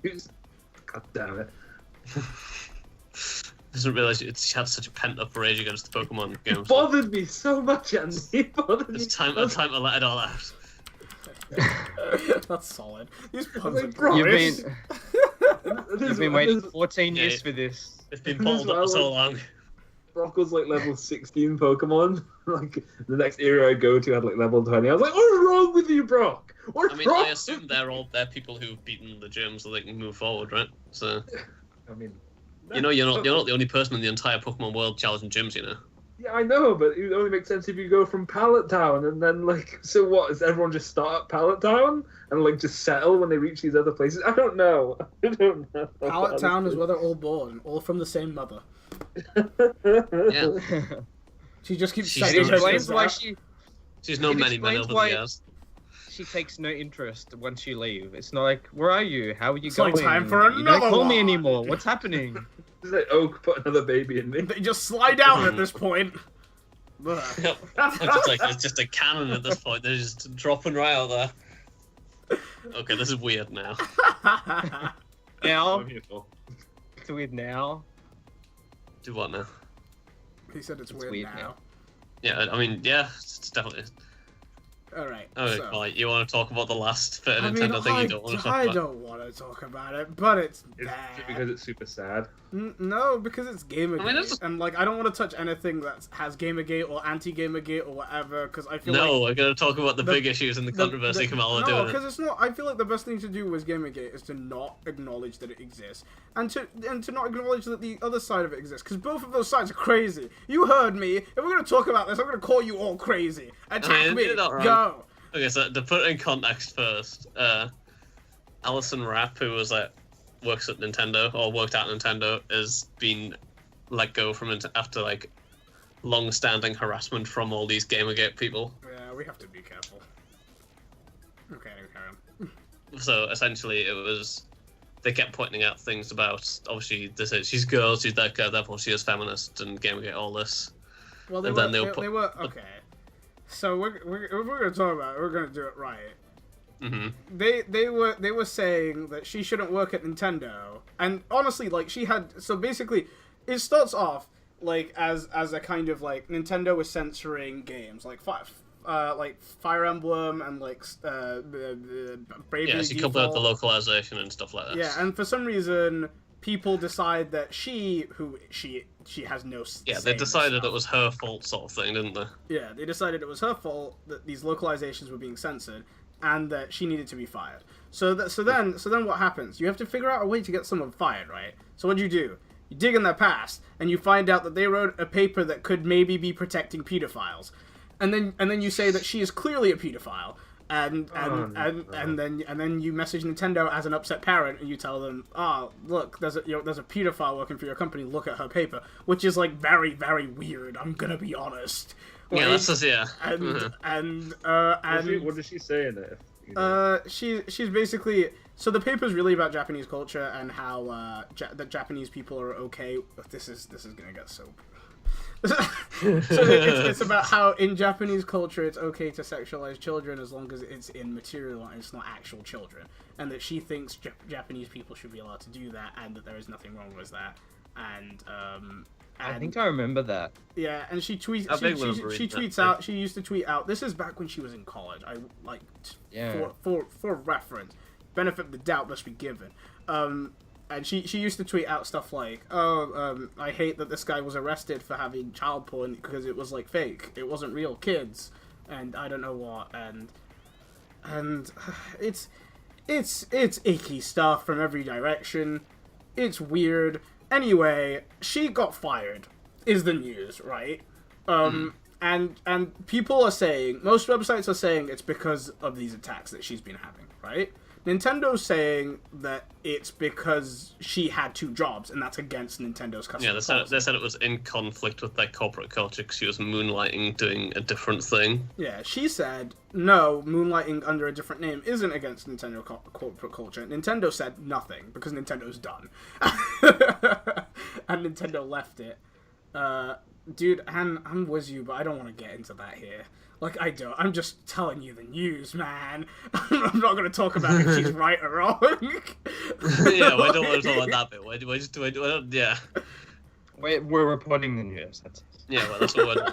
he was, God damn it. Doesn't realise she had such a pent-up rage against the Pokemon games. It bothered me so much, Andy. It bothered me. It's time to let it all out. That's solid. These puns Like, are bro, gross. You've been waiting 14 years for this. It's been bottled up for so long. Brock was like level 16 Pokemon. Like the next area I go to had like level 20. I was like, what's wrong with you, Brock? What's wrong? I assume they're people who've beaten the gym so they can move forward, right? So I mean, you're not the only person in the entire Pokemon world challenging gyms, you know. yeah, I know, but it only makes sense if you go from Pallet Town and then like, so what? Does everyone just start at Pallet Town and like just settle when they reach these other places? I don't know. Pallet Town is where they're all born, all from the same mother. Yeah. She just keeps She's setting not- her Explains kids why out. She's known It many men explains over why- the years. she takes no interest once you leave. It's not like, where are you? How are you It's going? like time for You another don't call me one. anymore. What's happening? It's like, oh, put another baby in me. They just slide down at this point. Ugh. Yep. It's just a cannon at this point. They're just dropping right out there. Okay, this is weird now. Now? Beautiful. It's weird now. Do what now? He said it's weird, weird now. now. Yeah, I mean, yeah, it's definitely. Alright, Okay, so... well, you want to talk about the last bit of I mean, Nintendo thing you don't want to talk I about? don't want to talk about it, but it's Is bad. it because it's super sad? No, because it's Gamergate, I mean, it's- and like I don't want to touch anything that has Gamergate or anti-Gamergate or whatever, because I feel No, like we're going to talk about the big issues and the controversy Kamal are no, doing. because it's not. I feel like the best thing to do with Gamergate is to not acknowledge that it exists, and to not acknowledge that the other side of it exists, because both of those sides are crazy. You heard me. If we're gonna talk about this, I'm gonna call you all crazy. Attack me. you're not wrong. Go. Okay, so to put it in context first, Alison Rapp, who was works at Nintendo or worked at Nintendo, has been let go from it after like long-standing harassment from all these Gamergate people. Yeah, we have to be careful. Okay, carry on. So essentially, it was they kept pointing out things about obviously they said she's girl, she's that girl, therefore she is feminist and Gamergate all this. Well, And then they'll they were okay. So if we're gonna talk about it, we're gonna do it right. Hmm. They were saying that she shouldn't work at Nintendo, and honestly, like she had. So basically, it starts off like as a kind of like Nintendo was censoring games like Fire Emblem and like Bravely Yeah, she coupled out the Default. localization and stuff like that. Yeah, and for some reason, people decide that she has no. Yeah, say they in this decided stuff. it was her fault, sort of thing, didn't they? Yeah, they decided it was her fault that these localizations were being censored, and that she needed to be fired. So then what happens? You have to figure out a way to get someone fired, right? So what do? You dig in their past, and you find out that they wrote a paper that could maybe be protecting pedophiles, and then you say that she is clearly a pedophile. And then you message Nintendo as an upset parent, and you tell them, "Oh, look, there's a pedophile working for your company. Look at her paper," which is like very, very weird. I'm gonna be honest. Yeah, that's just And What does she say in it? she's basically, so the paper's really about Japanese culture and how that Japanese people are okay. This is gonna get so. So it's about how in Japanese culture it's okay to sexualize children as long as it's in material and it's not actual children, and that she thinks Japanese people should be allowed to do that, and that there is nothing wrong with that. And I think I remember that. yeah, and she tweets. I vaguely She remember tweets reading that. out. She used to tweet out. This is back when she was in college. I like Yeah. for reference, benefit of the doubt must be given. And she used to tweet out stuff like, "Oh, I hate that this guy was arrested for having child porn because it was like fake. It wasn't real kids, and I don't know what." And it's icky stuff from every direction. It's weird. Anyway, she got fired, is the news, right? And people are saying, most websites are saying it's because of these attacks that she's been having, right? Nintendo's saying that it's because she had 2 jobs, and that's against Nintendo's customer policy. They said it was in conflict with their corporate culture because she was moonlighting doing a different thing. Yeah, she said, no, moonlighting under a different name isn't against Nintendo corporate culture. Nintendo said nothing, because Nintendo's done. And Nintendo left it. Dude, I'm with you, but I don't want to get into that here. Like, I don't. I'm just telling you the news, man. I'm not going to talk about if she's right or wrong. Yeah, we don't want to talk about that bit. Yeah. We're reporting the news. That's it. Yeah, well, that's what we're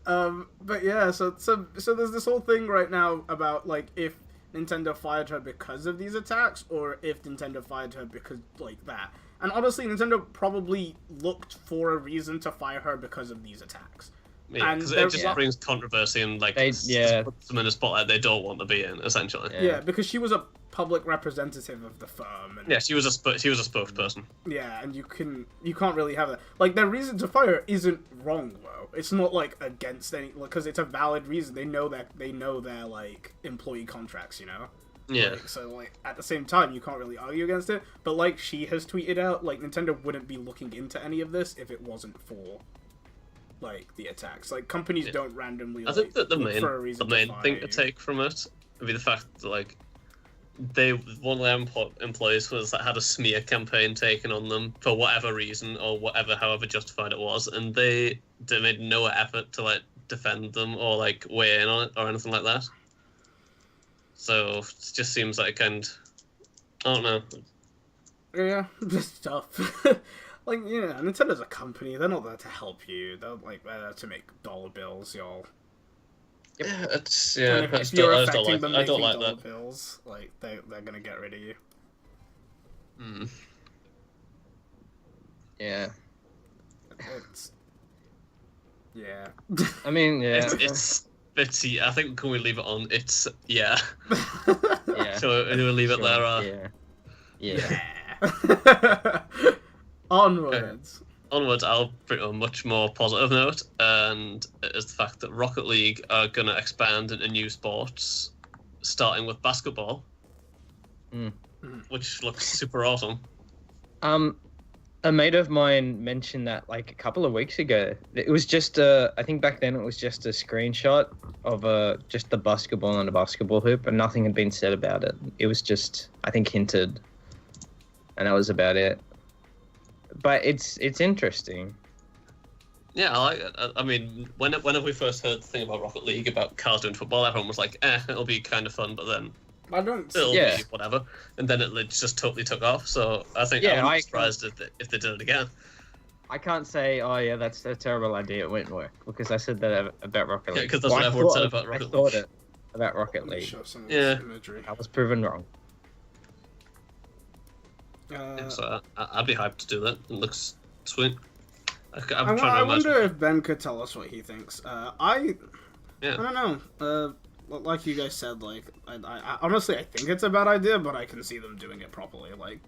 doing. But yeah, so there's this whole thing right now about, like, if Nintendo fired her because of these attacks, or if Nintendo fired her because, like, that. And honestly, Nintendo probably looked for a reason to fire her because of these attacks. Yeah, because it just brings controversy and, like, puts them in a spotlight they don't want to be in, essentially. Yeah, because she was a public representative of the firm. And, yeah, she was a spokesperson. Yeah, and you can't really have that. Like, their reason to fire her isn't wrong, though. It's not, like, against any, because it's a valid reason. They know their, like, employee contracts, you know? Yeah. Like, so, like, at the same time, you can't really argue against it. But, like, she has tweeted out, like, Nintendo wouldn't be looking into any of this if it wasn't for, like, the attacks. Like, companies don't randomly, I think that the main thing to to take from it would be the fact that, like, one of their employees had a smear campaign taken on them for whatever reason or however justified it was, and they made no effort to, like, defend them or, like, weigh in on it or anything like that. So it just seems like I don't know. Yeah, just tough. Like, you know, Nintendo's a company. They're not there to help you. They're, like, there to make dollar bills, y'all. Yeah, it's if you're affecting them I don't making like dollar that. bills, like, they're gonna get rid of you. Yeah. Yeah. I mean, yeah. It's I think, can we leave it on? It's yeah. Yeah. So we'll leave it there. Yeah. Onwards. Onwards, I'll bring a much more positive note, and it is the fact that Rocket League are going to expand into new sports, starting with basketball, which looks super awesome. A mate of mine mentioned that, like, a couple of weeks ago. It was just I think back then it was just a screenshot of just the basketball and a basketball hoop, and nothing had been said about it. It was just, I think, hinted, and that was about it. But it's interesting. Yeah, I like it. I mean, whenever we first heard the thing about Rocket League, about cars doing football, everyone was like, it'll be kind of fun, but then it'll be whatever. And then it just totally took off, so I think I'm surprised if they did it again. I can't say, oh yeah, that's a terrible idea, it won't work, because I said that about Rocket League. Yeah, because that's what everyone said about Rocket League. I thought it about Rocket League. Yeah. I was proven wrong. So I'd be hyped to do that. It looks sweet. I wonder if Ben could tell us what he thinks. I don't know. Like you guys said, like I honestly I think it's a bad idea, but I can see them doing it properly. Like,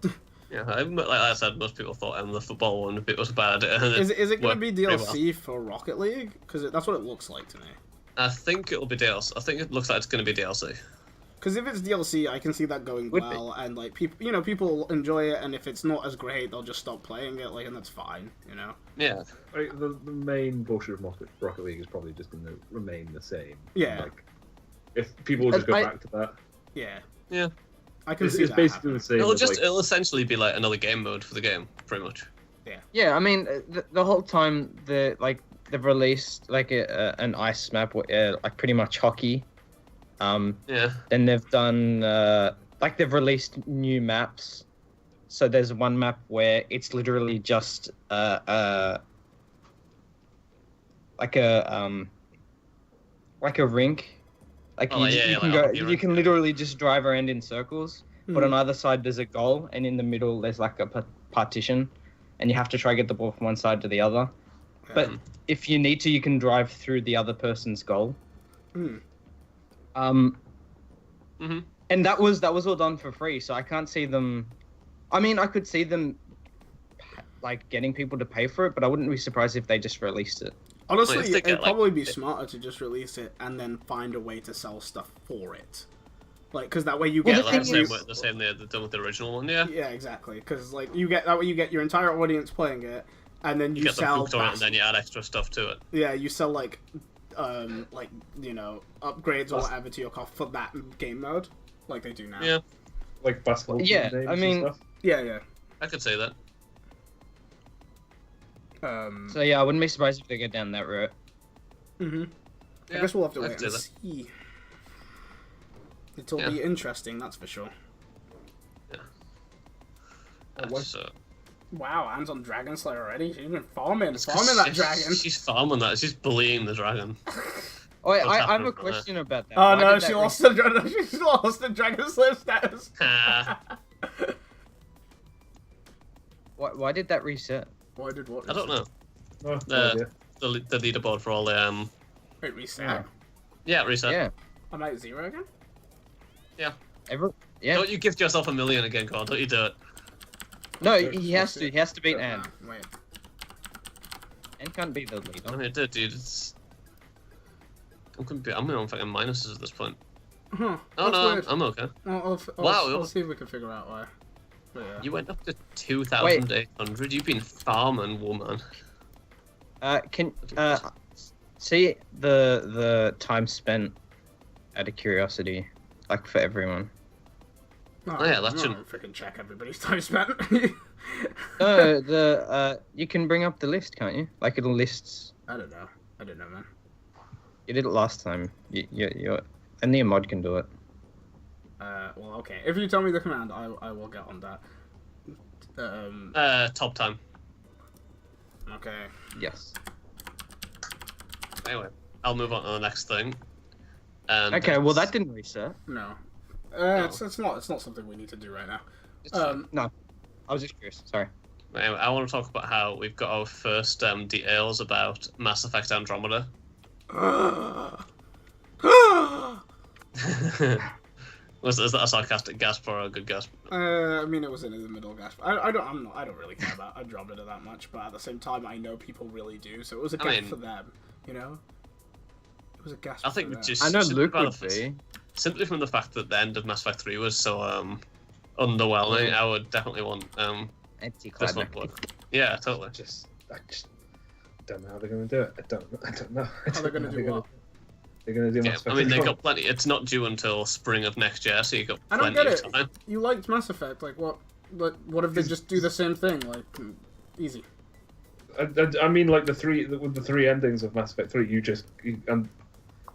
yeah, like I said, most people thought the football one was a bad idea. Is it going to be DLC for Rocket League? Because that's what it looks like to me. I think it'll be DLC. I think it looks like it's going to be DLC. Because if it's DLC, I can see that going well, and like people enjoy it, and if it's not as great, they'll just stop playing it, like, and that's fine, you know. Yeah. The main bullshit of Rocket League is probably just going to remain the same. Yeah. Like, if people will just go back to that. Yeah. Yeah. I can see it's that basically the same. It'll essentially be like another game mode for the game, pretty much. Yeah. Yeah, I mean, the whole time they've released like an ice map, like pretty much hockey. Yeah. Then they've done they've released new maps. So there's one map where it's literally just like a rink. Like you can literally just drive around in circles. But on either side there's a goal, and in the middle there's like a partition, and you have to try to get the ball from one side to the other. But if you need to, you can drive through the other person's goal. And that was all done for free, so I can't see them. I mean, I could see them like getting people to pay for it, but I wouldn't be surprised if they just released it. Honestly, it'd probably be smarter to just release it and then find a way to sell stuff for it. Like, because that way you Well, get the like thing the same they've done with the original one, yeah. Yeah, exactly. Because like you get that way you get your entire audience playing it, and then You get them sell hooked on it, and then you add extra stuff to it. yeah, you sell like you know, upgrades or whatever to your car for that game mode, like they do now. Yeah, Like basketball Yeah, names I mean- and stuff. Yeah. I could say that. So yeah, I wouldn't be surprised if they go down that route. I Yeah, guess we'll have to I wait could and say see. It'll be interesting, that's for sure. That's, Wow, Anne's on Dragon Slayer already. She's been farming that dragon. She's farming that. She's bullying the dragon. Oh, wait, What's I have happening a from there? question about that. Oh Why no, did that she re- lost the Dragon Slayer status. Why did that reset? Why did what? I don't know. Oh, no idea. The leaderboard for all the Wait, reset. yeah, reset. Yeah. I'm at 0 again? Yeah. Yeah. Don't you gift yourself $1 million again, God? Don't you do it? No, he has to. He has to beat Anne. Wait. Anne can't be the I leader. mean, it did, dude. I'm on fucking minuses at this point. Huh. Oh that's no, weird. I'm okay. Wow. Wow. I'll see if we can figure out why. But yeah. You went up to 2,800. You've been farming, woman. See the time spent out of curiosity, like for everyone. Oh, yeah, that I'm shouldn't- not freaking check everybody's time spent. No, you can bring up the list, can't you? Like it'll lists. I don't know, man. You did it last time. Only a mod can do it. Well, okay. If you tell me the command, I will get on that. Top time. Okay. Yes. Anyway, I'll move on to the next thing. And Okay. Well, that didn't reset. No. No. It's not something we need to do right now. No, I was just curious. Sorry. Anyway, I want to talk about how we've got our first details about Mass Effect Andromeda. Is that a sarcastic gasp or a good gasp? I mean, it was in the middle gasp. I don't really care about Andromeda that much, but at the same time, I know people really do. So it was a gasp for them, you know. It was a gasp. I think for them. just I know simply Luke by would the- be. Simply from the fact that the end of Mass Effect 3 was so underwhelming, I would definitely want this one Anticlimactic. to Yeah, totally. I just don't know how they're going to do it. I don't know. How they're gonna do what? They're going to do Yeah, Mass I Effect mean, they've Andromeda. got plenty. It's not due until spring of next year, so you've got I don't plenty get of it. time. You liked Mass Effect, like what? What if they just do the same thing, like easy? I mean, like with the three endings of Mass Effect 3,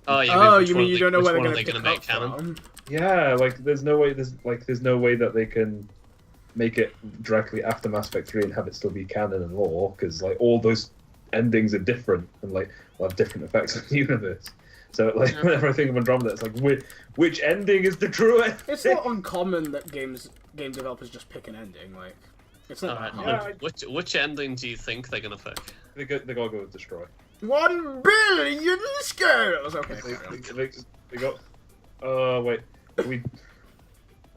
Oh, yeah. Oh, which you one mean are you they- don't know which where they're one are gonna they pick make up canon? from? yeah, like there's no way that they can make it directly after Mass Effect 3 and have it still be canon and lore, because like all those endings are different and like will have different effects on the universe. So like whenever I think of Andromeda, it's like which ending is the true ending? It's not uncommon that game developers just pick an ending. Like, it's not that Alright, hard. which ending do you think they're gonna pick? They gotta go with Destroy. 1 billion scales. Okay. They got. Oh wait, I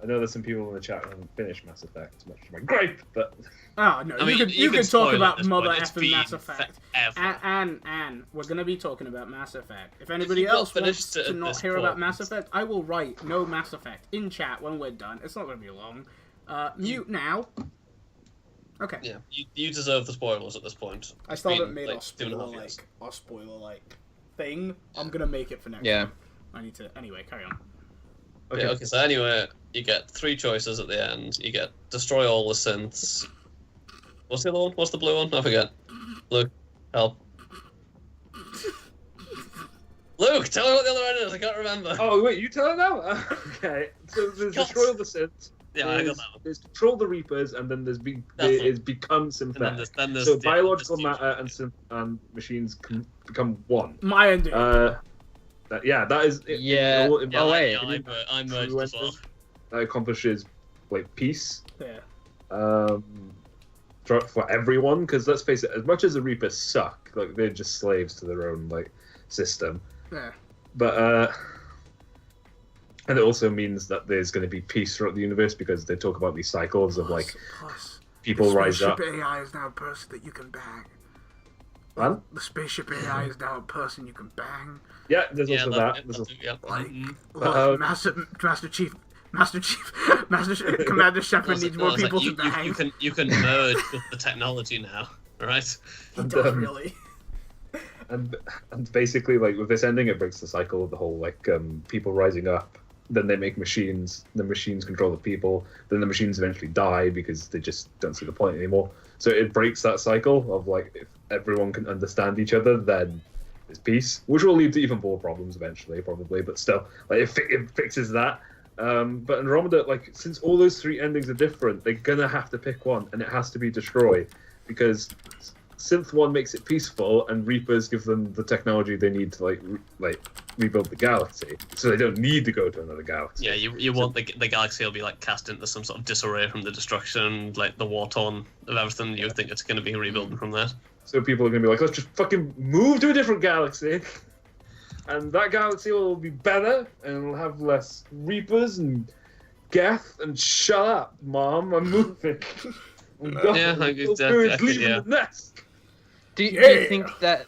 know there's some people in the chat who haven't finished Mass Effect, much to my gripe, but Oh no, I mean, you can could talk spoil about at this Mother point. It's effing been Mass Effect. forever. And we're gonna be talking about Mass Effect. If anybody you've not else wants finished it to at not this hear about point- Mass Effect, I will write no Mass Effect in chat when we're done. It's not gonna be long. Mute now. Okay. Yeah, you deserve the spoilers at this point. I still Been, haven't made like, our 2.5 years. spoiler thing. I'm gonna make it for next Yeah. time. I need to. Anyway, carry on. okay. Yeah, okay, so anyway, you get 3 choices at the end. You get destroy all the synths. What's the other one? What's the blue one? I forget. Luke, help. Luke, tell me what the other one is. I can't remember. Oh wait, you tell it now. Okay, so there's God. Destroy the Synths. yeah, I got that one. There's Control the Reapers, and then That's there one. is Become And Synthetic. then there's So the- biological the- matter and machines can become one. My ending. That is. Yeah. in Yeah, Oh, my wait. opinion, I merged as well. that accomplishes like peace yeah. for everyone. Because let's face it, as much as the Reapers suck, like they're just slaves to their own like system. Yeah. But and it also means that there's going to be peace throughout the universe because they talk about these cycles of like Plus, people rise up. AI is now a person that you can bang. Man? The spaceship AI is now a person you can bang. Yeah, there's also that. Yeah, There's also, yeah. Like, But, Master Chief, Commander Shepard needs more people to bang. You can merge with the technology now, right? He does really. and basically, like with this ending, it breaks the cycle of the whole like people rising up. Then they make machines. The machines control the people. Then the machines eventually die because they just don't see the point anymore. So it breaks that cycle of like if everyone can understand each other, then there's peace, which will lead to even more problems eventually, probably. But still, like it fixes that. But Andromeda, like since all those three endings are different, they're gonna have to pick one, and it has to be destroy, because Synth 1 makes it peaceful, and Reapers give them the technology they need to like rebuild the galaxy, so they don't need to go to another galaxy. Yeah, you want the galaxy will be like cast into some sort of disarray from the destruction, like the war torn of everything. You would think it's going to be rebuilding from that. So people are gonna be like, let's just fucking move to a different galaxy, and that galaxy will be better, and it'll have less Reapers and Geth. And shut up, Mom, I'm moving. Yeah, I guess leaving the nest. Do you think that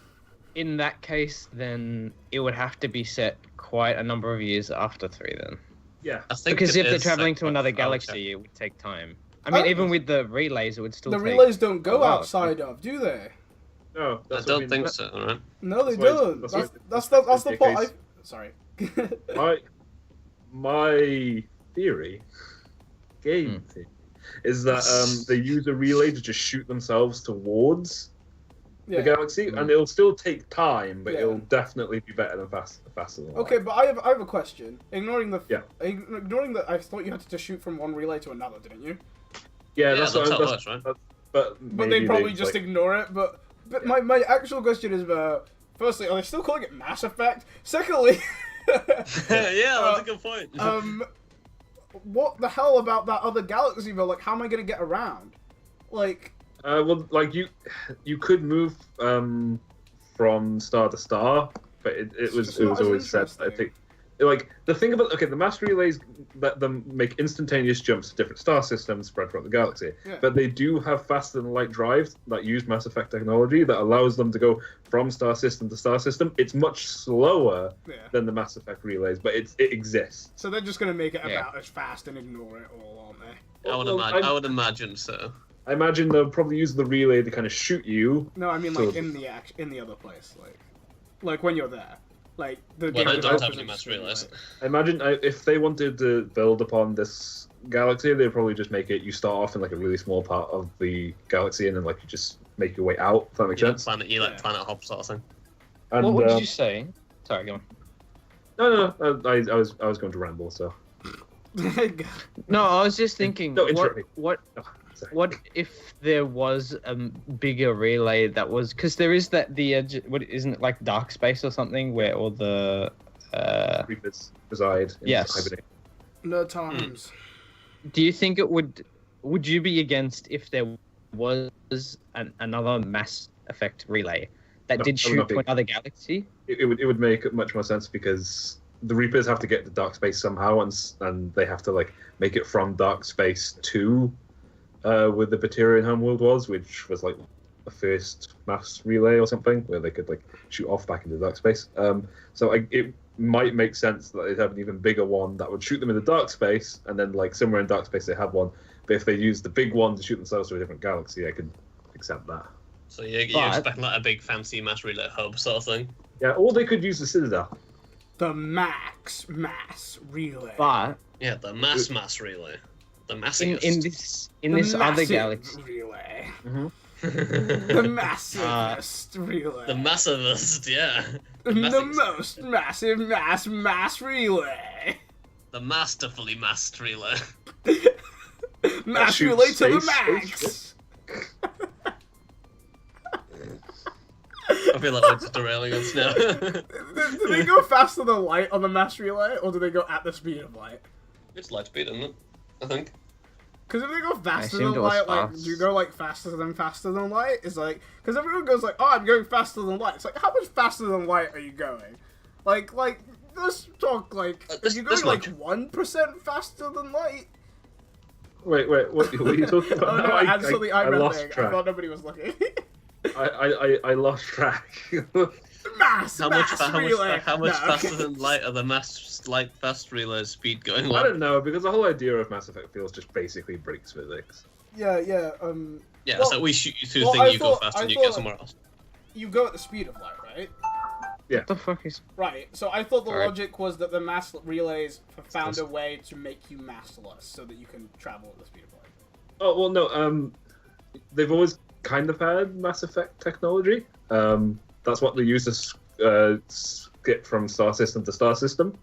in that case, then it would have to be set quite a number of years after 3 then? Yeah. I think Because if they're is traveling like to another okay. galaxy, it would take time. I mean, even with the relays, it would still take... The relays don't go a while. outside of, do they? No, I don't think so, right? No, they That's why- don't. that's That's why- the point. Sorry. My theory, game theory, is that they use a relay to just shoot themselves towards the galaxy, and it'll still take time, but it'll definitely be better than faster than light. Okay, but I have a question. Ignoring the ignoring that, I thought you had to shoot from one relay to another, didn't you? Yeah, That's how it works, right? But they probably just ignore it. But my actual question is, firstly, are they still calling it Mass Effect? Secondly, Yeah, that's a good point. what the hell about that other galaxy though? Like, how am I gonna get around? Like, well, like you could move from star to star, but it was always said. I think, like the thing about the mass relays let them make instantaneous jumps to different star systems spread throughout the galaxy, but they do have faster than light drive that use Mass Effect technology that allows them to go from star system to star system. It's much slower than the Mass Effect relays, but it exists. So they're just gonna make it about as fast and ignore it all, aren't they? I would imagine so. I imagine they'll probably use the relay to kind of shoot you. No, I mean like in the other place, like when you're there. Like the Well, game they don't have opens any and mass screen, relays. like- I imagine if they wanted to build upon this galaxy, they'd probably just make it. You start off in like a really small part of the galaxy, and then like you just make your way out. If that makes sense. Planet hop sort of thing. And, What did you say? Sorry, go on. No, I was going to ramble. So No, I was just thinking, No, interrupt me. what if there was a bigger relay that was... Because there is the edge... What, isn't it like dark space or something where all the... Reapers reside. In hibernation. No times. Do you think it would... Would you be against if there was another Mass Effect relay that did shoot to another galaxy? It would make much more sense because the Reapers have to get to dark space somehow, and they have to like make it from dark space to where the Batarian homeworld was, which was like the first mass relay or something, where they could like shoot off back into dark space. So it might make sense that they'd have an even bigger one that would shoot them into dark space, and then like somewhere in dark space they have one. But if they use the big one to shoot themselves to a different galaxy, I could accept that. So you're expecting like a big fancy mass relay hub sort of thing? Yeah, or they could use the Citadel. The mass relay. But Yeah, the mass relay. The massiest. in this other galaxy... relay. Mm-hmm. The massivest relay. The massivest, yeah. The most massive mass relay. The masterfully massed relay. Mass Shoot relay to the space, max. I feel like we're just derailing us now. Do they go faster than light on the mass relay, or do they go at the speed of light? It's light speed, isn't it? I think. Because if they go faster assumed than it was light, like, fast. do you go, like, faster than light? It's like, because everyone goes, like, oh, I'm going faster than light. It's like, how much faster than light are you going? Like, let's talk, like, are you going, like, 1% faster than light? Wait, what are you talking about? Oh, no, I read lost thing. I track. thought nobody was looking. I lost track. Mass relay. How much No, faster okay. than light are the mass light fast relay speed going I on? don't know, because the whole idea of Mass Effect feels just basically breaks physics. Yeah. Yeah, Well- it's like we shoot you through well, the thing, I you go thought- fast, I and you thought- get somewhere else. You go at the speed of light, right? Yeah. What the fuck is? Right. So I thought the Alright. logic was that the mass relays found a way to make you massless, so that you can travel at the speed of light. Oh well, no. They've always kind of had Mass Effect technology. That's what they use to skip from star system to star system.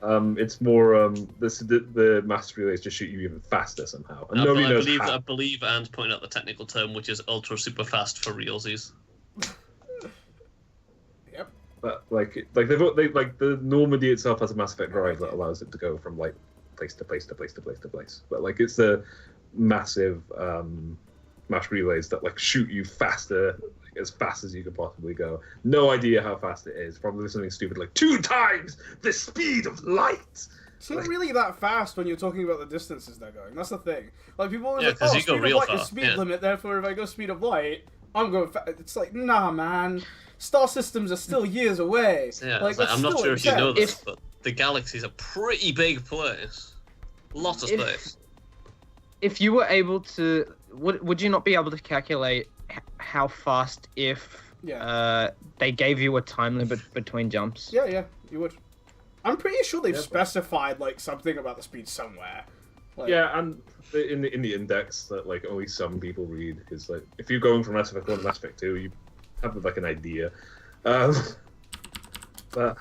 It's more the mass relays just shoot you even faster somehow, and nobody knows how. I believe Anne's pointed out the technical term, which is ultra super fast for realsies. Yep. But like the Normandy itself has a Mass Effect drive that allows it to go from like place to place to place to place to place. But like it's the massive mass relays that like shoot you faster, like, as fast as you can possibly go. No idea how fast it is. Probably something stupid like 2 times the speed of light. It's not really that fast when you're talking about the distances they're going. That's the thing. Like people always Yeah, like, 'cause oh, you go speed real of light is fast, speed yeah. limit. Therefore, if I go speed of light, I'm going. It's like, nah, man. Star systems are still years away. Yeah, like, it's like, that's I'm not still sure if you know intense. this, but the galaxy's a pretty big place. Lots of If- space. If you were able to, would you not be able to calculate how fast if Yeah. they gave you a time limit between jumps? Yeah, you would. I'm pretty sure they've Yeah. specified like something about the speed somewhere. Like, Yeah, and in the index that like only some people read is like if you're going from Mass Effect 1 to Mass Effect 2, you have like an idea. But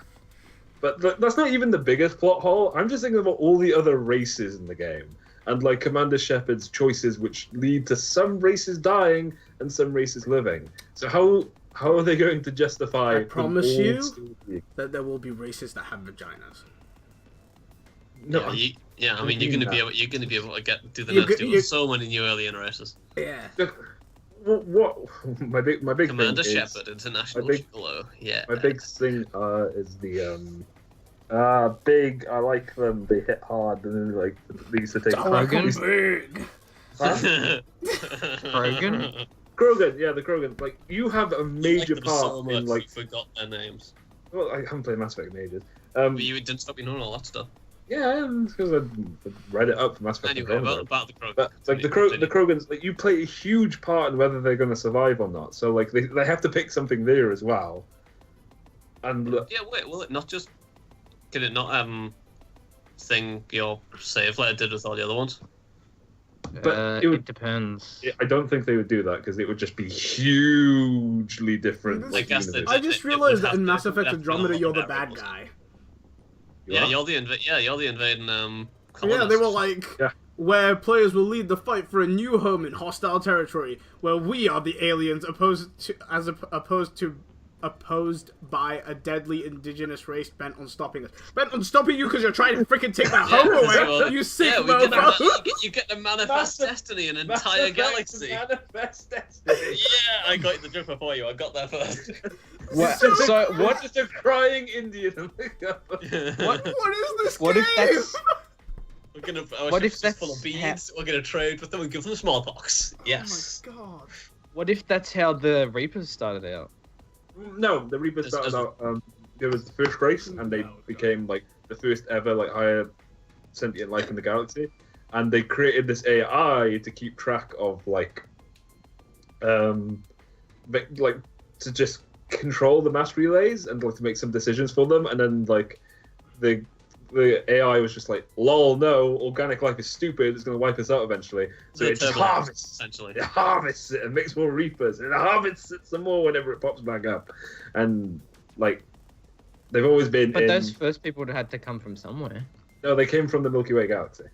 that's not even the biggest plot hole. I'm just thinking about all the other races in the game and like Commander Shepard's choices, which lead to some races dying and some races living. So how are they going to justify? I them promise all you still being- that there will be races that have vaginas. No, I mean, you're gonna be able to do the You next could- with so many new alien races. Yeah. what my big Commander thing Shepard, is, International my big- Gigolo. Yeah. my big thing is the big. I like them. They hit hard, and then like they used to take. I like 'em Krogan? big. Krogan? Krogan, yeah, the Krogan. Like you have a major Like them so part much in like. you forgot their names. Well, I haven't played Mass Effect in ages. But you didn't stop me knowing all that stuff. Yeah, because I read it up for Mass Effect. Anyway, Andromeda. about the Krogan. But like the Krogans, like you play a huge part in whether they're going to survive or not. So like they have to pick something there as well. And Yeah, wait, will it not just... Can it not, thing your save like it did with all the other ones? But it would- it depends. I don't think they would do that because it would just be hugely different. I like, guess they universe. I just it would realized that have in to- Mass it would Effect have to be Andromeda, all you're the the bad variables. guy. You Yeah, are? you're the invading, Yeah, colonists. they were like, Yeah. where players will lead the fight for a new home in hostile territory, where we are the aliens opposed by a deadly indigenous race bent on stopping us. Bent on stopping you because you're trying to freaking take that home away, well, you sick yeah, we get mofo. you get to manifest destiny in an Mass entire Effect galaxy. Manifest destiny. Yeah, I got the joke before you. I got there first. What, So- so What what? just a crying Indian? What is this What game? if that's? We're gonna. Our What ship's if just full of that's beads. We're gonna trade with them and give them smallpox. Yes. Oh my god. What if that's how the Reapers started out? No, the Reapers started out. There was the first race, and they became like the first ever like higher sentient life in the galaxy, and they created this AI to keep track of like to just control the mass relays and like to make some decisions for them, and then like the AI was just like, lol, no, organic life is stupid, it's going to wipe us out eventually. So The it just turbo, harvests. essentially. It harvests it and makes more reapers, and it harvests it some more whenever it pops back up. And like, they've always been But in. those first people had to come from somewhere. No, they came from the Milky Way galaxy.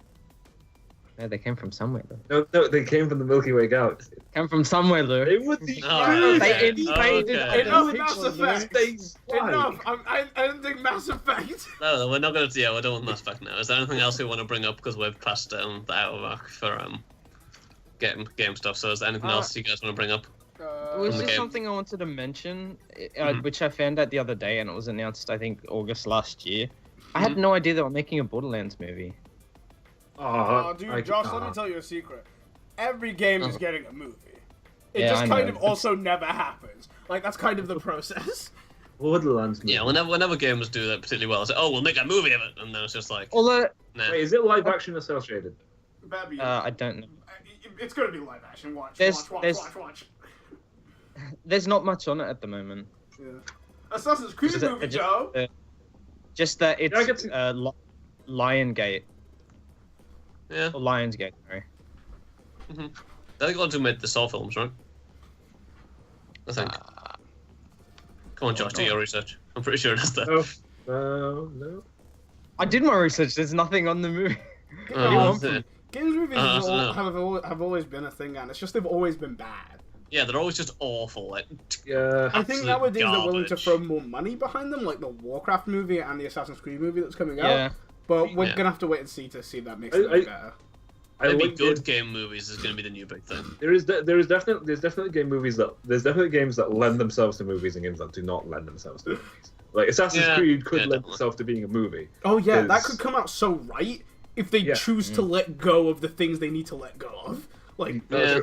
No, they came from somewhere, though. No, they came from the Milky Way galaxy. Come from somewhere, Luke. They were the Oh, They okay. invaded Okay. other Enough people, Mass Luke. Effect. States. Enough. I didn't think Mass Effect. No, we're not gonna. Yeah, we're done with Mass Effect now. Is there anything else we want to bring up because we've passed the hour mark for game stuff? So is there anything else you guys want to bring up? It was From the just game. something I wanted to mention, Mhm. which I found out the other day, and it was announced, I think, August last year. I had no idea they were making a Borderlands movie. Oh, dude, Josh, let me tell you a secret. Every game is getting a movie. It Yeah, just I kind know. of also never happens. Like, that's kind of the process. Borderlands. Yeah, whenever games do that particularly well, it's like, oh, we'll make a movie of it, and then it's just like, Although, nah. Wait, is it live action or cell shaded? Better be. I don't know. It's gonna be live action. Watch. There's not much on it at the moment. Yeah. Assassin's Creed Just that- movie, just- Joe. Just that Yeah, I it's get Lion Gate Yeah. or Lionsgate. Sorry. They're the ones who made the Saw films, right? I think. Come on, Josh, do your research. I'm pretty sure that's there. No. I did my research. There's nothing on the movie. Oh, Games movies I don't know. have always been a thing, and it's just they've always been bad. yeah, they're always just awful. Like, Yeah. I think absolute nowadays they're willing to garbage. throw more money behind them, like the Warcraft movie and the Assassin's Creed movie that's coming out. Yeah. But we're Yeah. gonna have to wait and see if that makes it better. I maybe like good game movies is going to be the new big thing. there's definitely games that lend themselves to movies and games that do not lend themselves to movies. Like Assassin's Yeah, Creed could yeah, lend definitely. itself to being a movie. Oh yeah, that 'Cause- could come out so right if they Yeah. choose to let go of the things they need to let go of. Like, Yeah.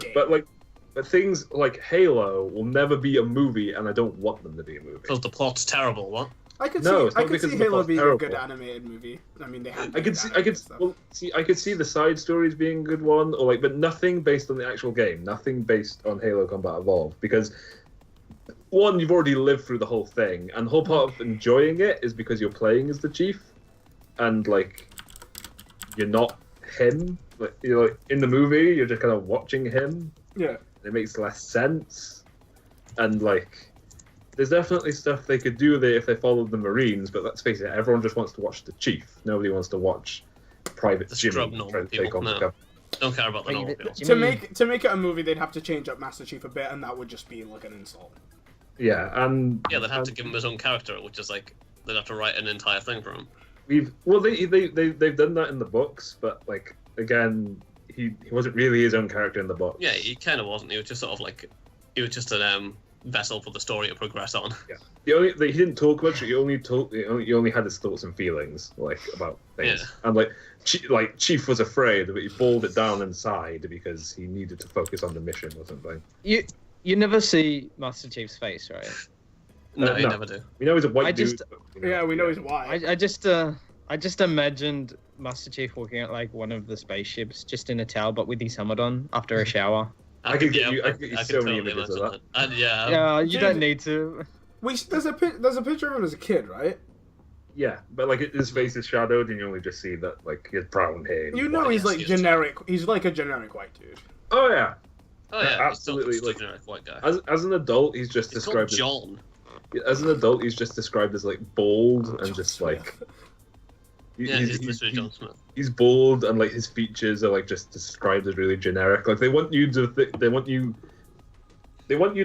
But things like Halo will never be a movie, and I don't want them to be a movie. Because the plot's terrible, what? I could No, see, it's I not could because see the Halo plot's being a terrible. good animated movie. I mean, they have. I could see the side stories being a good one, or but nothing based on the actual game, nothing based on Halo Combat Evolved, because one, you've already lived through the whole thing, and the whole part of enjoying it is because you're playing as the chief, and you're not him. In the movie, you're just kind of watching him. Yeah. It makes less sense, and there's definitely stuff they could do there if they followed the Marines, but let's face it, everyone just wants to watch the chief. Nobody wants to watch Private The Jimmy scrub trying normal to take people, on no. the government. Don't care about the Wait, normal the- people. Jimmy- To make it a movie, they'd have to change up Master Chief a bit, and that would just be like an insult. Yeah, and Yeah, they'd have to give him his own character, which is like, they'd have to write an entire thing for him. they've done that in the books, but again, he wasn't really his own character in the book. Yeah, he kind of wasn't. He was just sort of he was just a vessel for the story to progress on. He didn't talk much. He only had his thoughts and feelings about things, and Chief was afraid, but he balled it down inside because he needed to focus on the mission or something. You never see Master Chief's face, right? No, you no. never do. We know he's a white I dude. just- but, Yeah, we know he's white. I just imagined Master Chief walking out like one of the spaceships, just in a towel, but with his helmet on after a shower. I could get you I so many totally images of imagine that. Yeah, Yeah, you Dude. don't need to. There's a picture of him as a kid, right? Yeah, but his face is shadowed, and you only just see that he has brown hair. and You know white. he's like yes, generic. He's like a generic white dude. Oh yeah. Oh yeah, absolutely, He's still just a generic white guy. As an adult, he's just It's called described John. as an adult. He's just described as bald and just Smith. Yeah, he's literally John Smith. he's bald and his features are just described as really generic. They want you to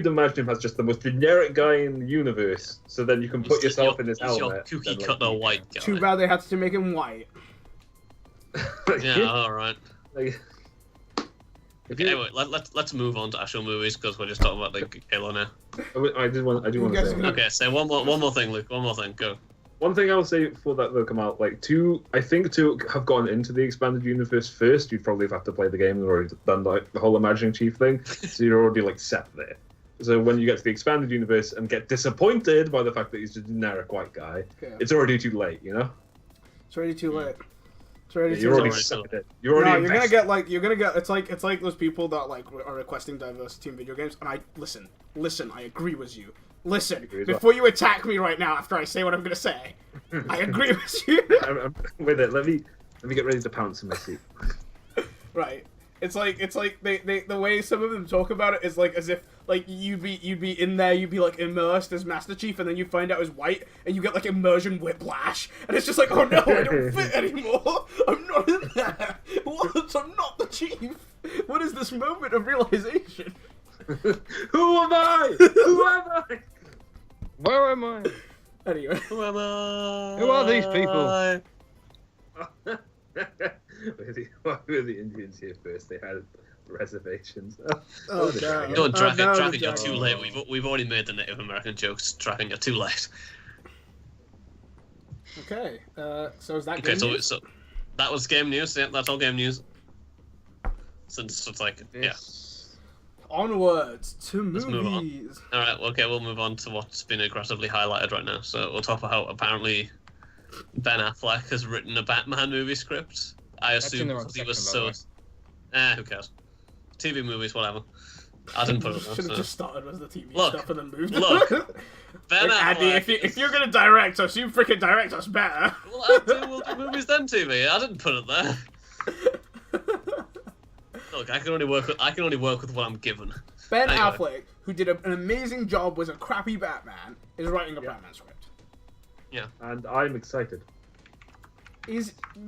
imagine him as just the most generic guy in the universe. So then you can put yourself in his He's your helmet. cookie and, cutter white guy. Too bad they had to make him white. Yeah, all right. if Okay, you- anyway, let's move on to actual movies because we're just talking about Halo now. I do want to guys say. are- Okay, say one more thing, Luke. One more thing. Go. One thing I'll say before that will come out, to have gone into the expanded universe first, you'd probably have to play the game and already done the whole Imagining Chief thing, so you're already set there. So when you get to the expanded universe and get disappointed by the fact that he's a generic white guy, Yeah. it's already too late, you know? It's already too late. It's already You're too already late. sucked in. You're already No, you're gonna invested. get it's like those people that are requesting diversity in video games, and I listen, I agree with you. Listen, agree as well. before you attack me right now after I say what I'm gonna say, I agree with you. I'm with it. Let me get ready to pounce in my seat. Right. It's like they the way some of them talk about it is as if you'd be in there, you'd be immersed as Master Chief, and then you find out as white, and you get immersion whiplash, and it's just oh no, I don't fit anymore. I'm not in there. What? I'm not the Chief. What is this moment of realization? Who am I? Who am I? Where am I? Anyway. Who am I? Who are these people? Why were the Indians here first? They had reservations. Oh, the no. dragon. Go on, Oh, Dragon. no, Dragon, you're Dragon. too late. We've already made the Native American jokes. Dragon, you're too late. Okay. So is that Okay, good? so news? that was game news. Yeah, that's all game news. Since it's yeah. This... Onwards to Let's move on. movies. All right, okay, we'll move on to what's been aggressively highlighted right now. So we'll talk about how apparently Ben Affleck has written a Batman movie script. I assume because he was so. Who cares? TV movies, whatever. I didn't put it there. Should have So. just started with the TV Look, stuff and then moved. look. Ben Like, Affleck. Andy, if you're gonna direct us, you freaking direct us better. We'll do movies then TV. I didn't put it there. Look, I can only work with what I'm given. Ben Anyway. Affleck, who did an amazing job as a crappy Batman, is writing a Batman script. And I'm excited.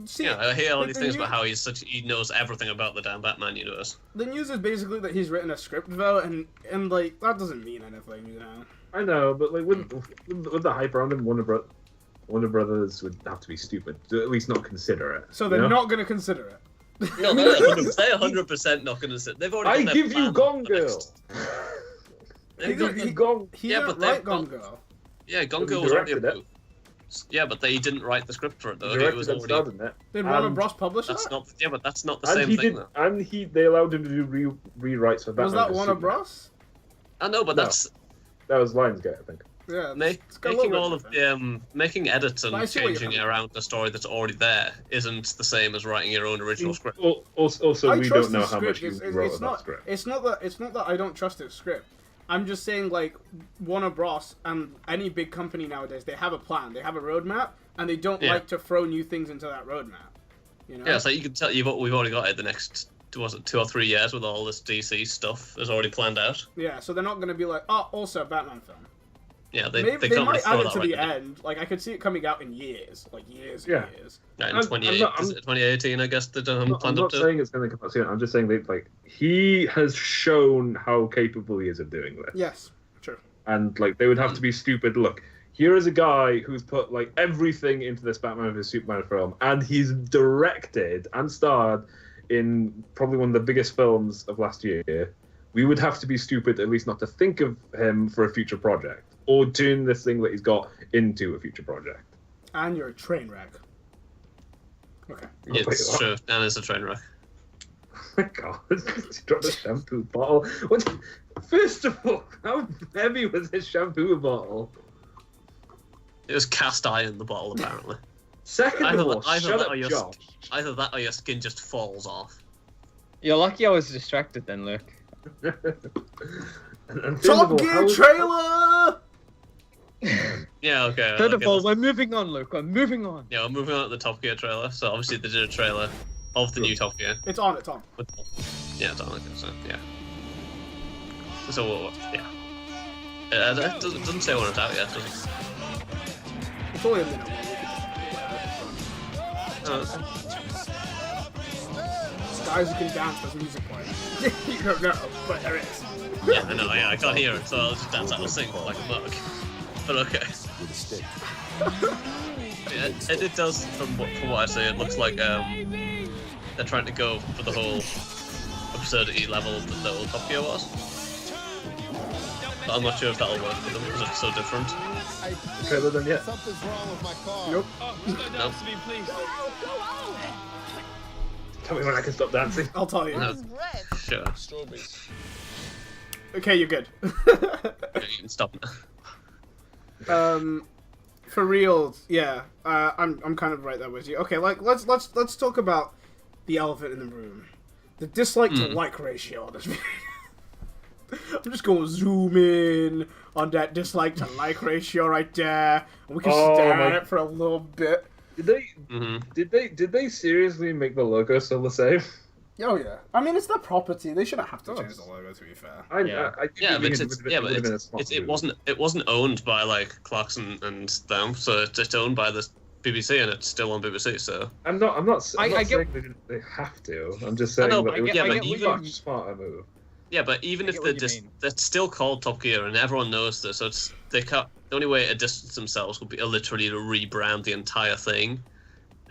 See, Yeah, I hear all like, these the things news- about how he knows everything about the damn Batman universe. The news is basically that he's written a script though, and like that doesn't mean anything, you know. I know, but like with the hype around him, Warner Brothers would have to be stupid to at least not consider it. So they're not gonna consider it. No, they're 100% not going to sit. They've already. I got their give you plan Gone for the Girl. next- He They've got- didn't- Gone. He Yeah, didn't but they've write Gone got- Girl. Yeah, Gone He Girl was already directed it. approved. Yeah, but they didn't write the script for it though. It Directed was and already. starred in it. Did Warner And Bros. Publish That's that? not. Yeah, but that's not the And same he thing did, though. and they allowed him to do rewrites for Batman. Was that vs Warner Superman. Bros? I know, but No. that's That was Lionsgate, I think. Yeah. making got a little all bit of different. the making edits But I and see what you're changing it coming around the story that's already there isn't the same as writing your own original script. Also, I we trust don't know his how much script. you It's- wrote it's of that not. script. It's not that I don't trust his script. I'm just saying, like, Warner Bros. And any big company nowadays, they have a plan, they have a roadmap, and they don't Yeah. like to throw new things into that roadmap. You know? Yeah, so you can tell we've already got it the next 2 or 3 years with all this DC stuff is already planned out. Yeah, so they're not going to be like, oh, also a Batman film. Yeah, they Maybe they can't really might throw add it that to right the in. end. Like, I could see it coming out in years. Like, years Yeah. and years. Yeah, in I'm 2018, I guess they I'm planned not up to. saying it's going to come out soon. I'm just saying that like he has shown how capable he is of doing this. Yes, true. And like they would have to be stupid. Look, here is a guy who's put like everything into this Batman vs Superman film, and he's directed and starred in probably one of the biggest films of last year. We would have to be stupid at least not to think of him for a future project or turn this thing that he's got into a future project. And you're a train wreck. Okay. Wait, It's what? true, and it's a train wreck. Oh my god, he dropped a shampoo bottle. What? First of all, how heavy was his shampoo bottle? It was cast iron, the bottle, apparently. Second of all, shut that up, or your Josh. Either that or your skin just falls off. You're lucky I was distracted then, Luke. And third Top of all, Gear how- trailer! Yeah, okay. Third of okay, all, we're moving on, Luke. We're moving on. yeah, we're moving on to the Top Gear trailer. So obviously they did a trailer of the new Top Gear. It's on. Yeah, it's on, okay, so, yeah. So, yeah. It doesn't say when it's out yet, does it? It's only a minute. Guys who can dance, there's music playing. You don't know, but there is. Yeah, I know, yeah, I can't hear it, so I'll just dance out and sing like a mug. But okay. with a stick. Yeah, it does, from what I see, it looks like they're trying to go for the whole absurdity level that the old Top Gear was. But I'm not sure if that'll work for them because it's so different. Trailer done yet? Something's wrong with my car. Nope. No. Tell me when I can stop dancing. I'll tell you. No. Sure. Strawberries. Okay, you're good. Okay, you can stop now. For real, yeah. I'm kind of right there with you. Okay, like let's talk about the elephant in the room, the dislike to like ratio on this video. I'm just going to zoom in on that dislike to like ratio right there, and we can stare at it for a little bit. Did they seriously make the logo still the same? Oh yeah. I mean, it's their property. They shouldn't have to change the logo. To be fair. I Yeah, but it it wasn't owned by like Clarkson and them, so it's owned by the BBC and it's still on BBC. So I'm not I saying get- they have to. I'm just saying know, that but it was yeah, but a even- much smarter move. yeah, but even I if get they're what you just mean. they're still called Top Gear and everyone knows this, so it's they can't. The only way to distance themselves would be literally to rebrand the entire thing.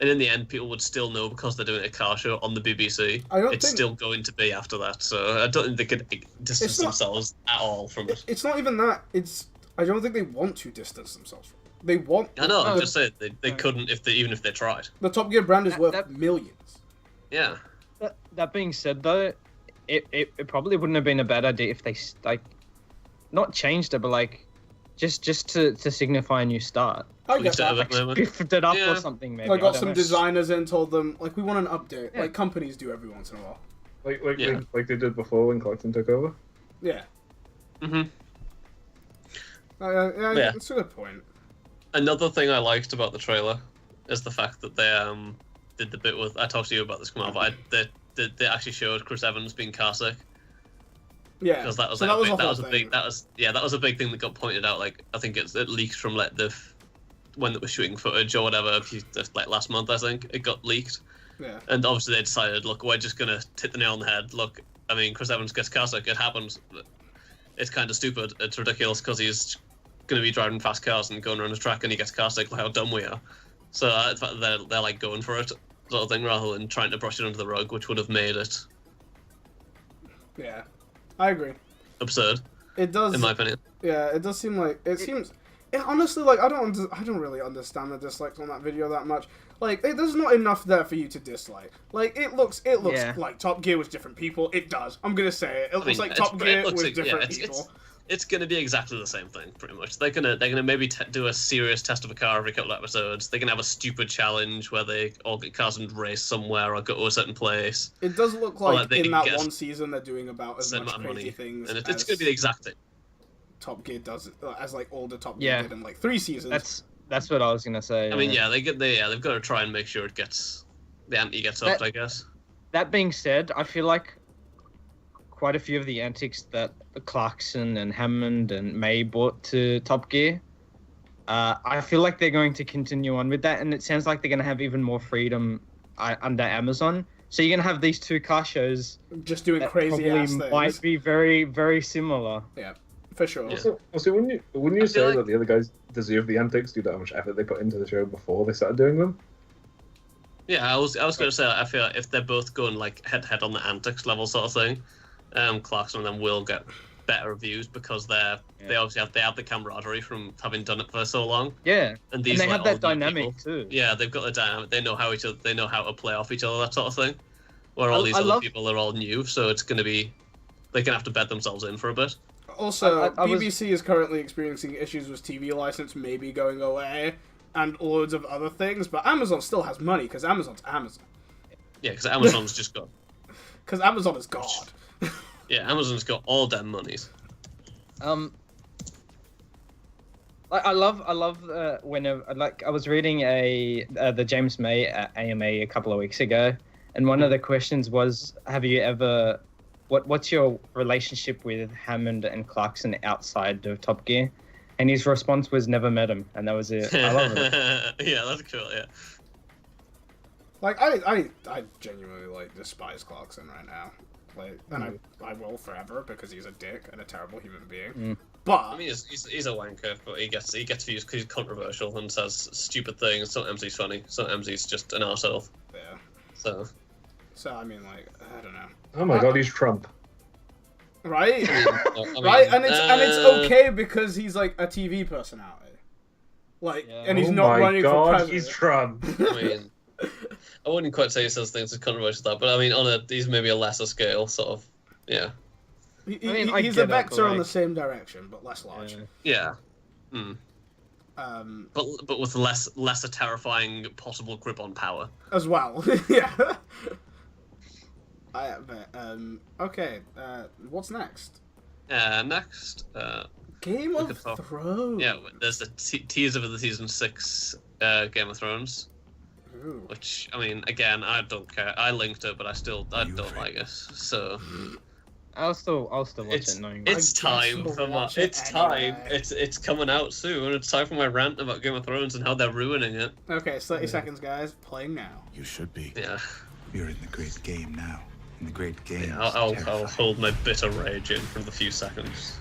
And in the end, people would still know because they're doing a car show on the BBC. I don't It's think- still going to be after that, so I don't think they could distance It's not- themselves at all from it. It's not even that. I don't think they want to distance themselves from it. They want. I know. I'm Oh. just saying they couldn't even if they tried. The Top Gear brand is worth that- millions. Yeah. That being said, though, it probably wouldn't have been a bad idea if they like not changed it, but like just to signify a new start. I get that. Like spiffed it up Yeah. or something, maybe. Like, I got don't some know. designers in, told them, like, we want an update. Yeah. Like companies do every once in a while. Like they did before when Clarkson took over. Yeah. Mm-hmm. Yeah, Yeah. that's a good point. Another thing I liked about the trailer is the fact that they did the bit with, I talked to you about this, Kamal, but they actually showed Chris Evans being Carsick. Yeah. Because that was so like, that was a big thing that got pointed out. Like, I think it leaked from like when they were shooting footage or whatever, like last month, I think it got leaked. Yeah. And obviously they decided, look, we're just gonna hit the nail on the head. Look, I mean, Chris Evans gets Carsick. It happens. It's kind of stupid. It's ridiculous because he's gonna be driving fast cars and going around the track, and he gets Carsick. Like how dumb we are. So in fact, they're like going for it, sort of thing, rather than trying to brush it under the rug, which would have made it Yeah. I agree. absurd, It does. in my opinion. Yeah, it does seem like it seems. It, honestly, like I don't really understand the dislikes on that video that much. Like, there's not enough there for you to dislike. Like, it looks Yeah. like Top Gear was different people. It does. I'm gonna say it. It looks like Top Gear was different people. It's going to be exactly the same thing, pretty much. They're gonna maybe do a serious test of a car every couple of episodes. They're gonna have a stupid challenge where they all get cars and race somewhere or go to a certain place. It does look Or like they in can that get one season they're doing about as Same much amount of crazy money, things and it's as going to be the exact thing. Top Gear does, as like older Top Gear Yeah. did in like 3 seasons. That's what I was gonna say. I mean, they've got to try and make sure it gets the ante gets up, I guess. That being said, I feel like quite a few of the antics that Clarkson and Hammond and May brought to Top Gear, I feel like they're going to continue on with that, and it sounds like they're going to have even more freedom under Amazon. So you're going to have these 2 car shows Just doing that crazy probably ass things. might be very, very similar. Yeah, for sure. Yeah. Also, wouldn't you I feel say like- that the other guys deserve the antics due to how much effort they put into the show before they started doing them? Yeah, I was going to say, I feel like if they're both going like head to head on the antics level sort of thing, Clarkson and them will get better reviews because they obviously have the camaraderie from having done it for so long. Yeah, And these and they like, have that old new dynamic people, too. Yeah, they've got the dynamic. They know how to play off each other, that sort of thing. Where all these I other love- people are all new, so it's going to be they're going to have to bed themselves in for a bit. Also, I was- BBC is currently experiencing issues with TV license maybe going away and loads of other things, but Amazon still has money because Amazon's Amazon. Yeah, because Amazon's just got Because Amazon is God. Amazon's got all them monies. I love whenever like I was reading the James May AMA a couple of weeks ago, and one of the questions was, have you ever what's your relationship with Hammond and Clarkson outside of Top Gear? And his response was, never met him, and that was it. I love it. Yeah, that's cool. Yeah. Like, I genuinely, like, despise Clarkson right now. Like, and I will forever because he's a dick and a terrible human being. But I mean, he's a wanker, but he gets views because he's controversial and says stupid things. Sometimes he's funny. Sometimes he's just an arsehole. yeah. So I mean, like, I don't know. Oh my god, he's Trump. Right? I mean, Right? And it's okay because he's like a TV personality. Like, Yeah. and he's Oh not my running for god, president. he's Trump. I mean, I wouldn't quite say he says things as controversial as that, but I mean, he's maybe a lesser scale, sort of. Yeah. I He's get a it, vector but, on the like- same direction, but less large. Yeah. Mm. But with less a terrifying possible grip on power. As well. Yeah. Okay. What's next? Next, Game we of could talk- Thrones. yeah, there's the teaser of the season 6 Game of Thrones, Ooh. which, I mean, again, I don't care. I linked it, but I don't like it. So I'll still watch it's it knowing. it's guess time we'll for my watch it it's time. anyway. It's coming out soon. It's time for my rant about Game of Thrones and how they're ruining it. Okay, it's 30 seconds, guys. Playing now. You should be. Yeah, You're in the great game now. In the great game. yeah I'll hold my bitter rage in for the few seconds.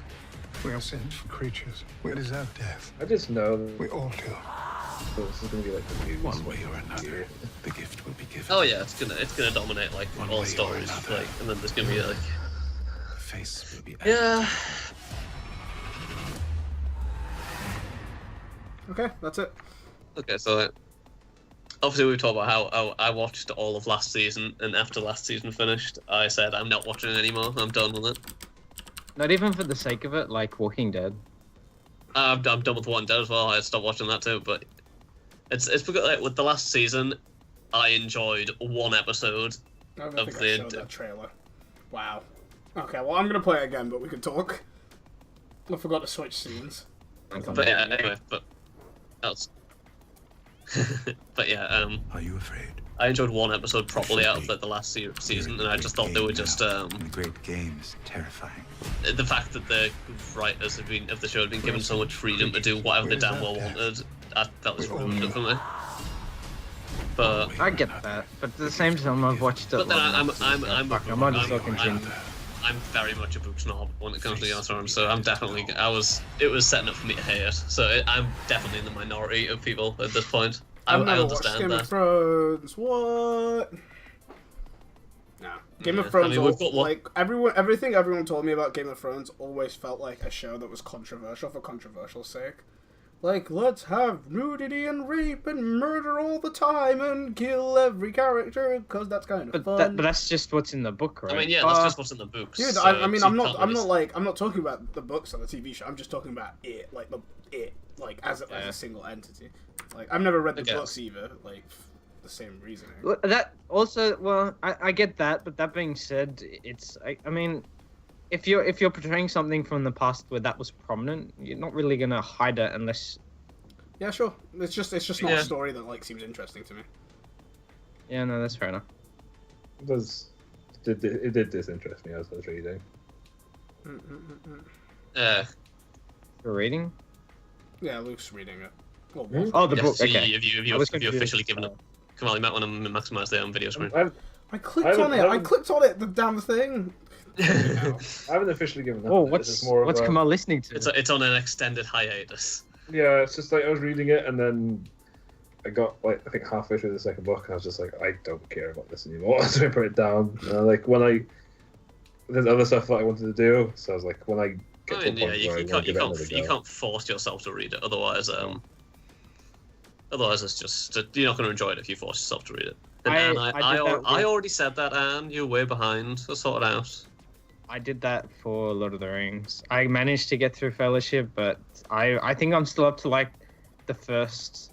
We are sinful creatures. We deserve death. I just know that We all do. this is gonna be like the news. One way or another, the gift will be given. Oh yeah, it's gonna dominate like One all way or stories, another. like, and then there's gonna be like The face will be. yeah. Okay, that's it. Okay, so obviously we've talked about how I watched all of last season, and after last season finished, I said I'm not watching it anymore. I'm done with it. Not even for the sake of it, like Walking Dead. I'm done with Walking Dead as well. I stopped watching that too, but it's because like, with the last season, I enjoyed one episode I don't of think I showed that trailer. Wow. Okay, well I'm gonna play it again, but we can talk. I forgot to switch scenes. But yeah, anyway, but that's. But yeah, Are you afraid? I enjoyed one episode properly out of like, the last season, and I just thought they were just The great game is terrifying. the fact that the writers of the show had been given so much freedom to do whatever they damn well wanted. I felt it ruined it for me. But I get that, but at the same time, I've watched it. but then long I'm enough to go, I'm fuck, I might as well continue. I'm very much a book snob when it comes to Game of Thrones, so I'm definitely it was setting up for me to hate it. So I'm definitely in the minority of people at this point. I I've never watched understand Game that. of Thrones. What? No. Game of Yeah, Thrones, I mean, we've got one- like everything everyone told me about Game of Thrones always felt like a show that was controversial for controversial sake. Like, let's have nudity and rape and murder all the time and kill every character because that's kind of fun. But that's just what's in the book, right? I mean, yeah, that's just what's in the books. Dude, so I mean, you I'm not can't really- talking about the books or the TV show. I'm just talking about it, like as Yeah. a single entity. Like, I've never read the I guess. books either. Like, the same reasoning. Well, that also, well, I get that, but that being said, I mean, if you're portraying something from the past where that was prominent, you're not really gonna hide it unless. Yeah, sure. It's just not Yeah. a story that like seems interesting to me. Yeah, no, that's fair enough. It did disinterest me as I was reading. For reading? Yeah, Luke's reading it. Well, Hmm? Oh, the Yes, book. so Okay. If you I was officially confused. given up, Kamal, you might want to maximise their own video screen. I clicked on it. I clicked on it. The damn thing. I haven't officially given up. Oh, This is more of what's a- Kamal listening to? It's on an extended hiatus. Yeah, it's just like I was reading it and then I got like I think halfway through the second book and I was just like I don't care about this anymore, so I put it down. There's other stuff that I wanted to do, so I was like when I get I to a mean, yeah, point you where I want to give it another you go. can't force yourself to read it. Otherwise, it's just you're not going to enjoy it if you force yourself to read it. And I Anne, did that I with- already said that, Anne. You're way behind. So sort it out. I did that for Lord of the Rings. I managed to get through Fellowship, but I think I'm still up to like the first.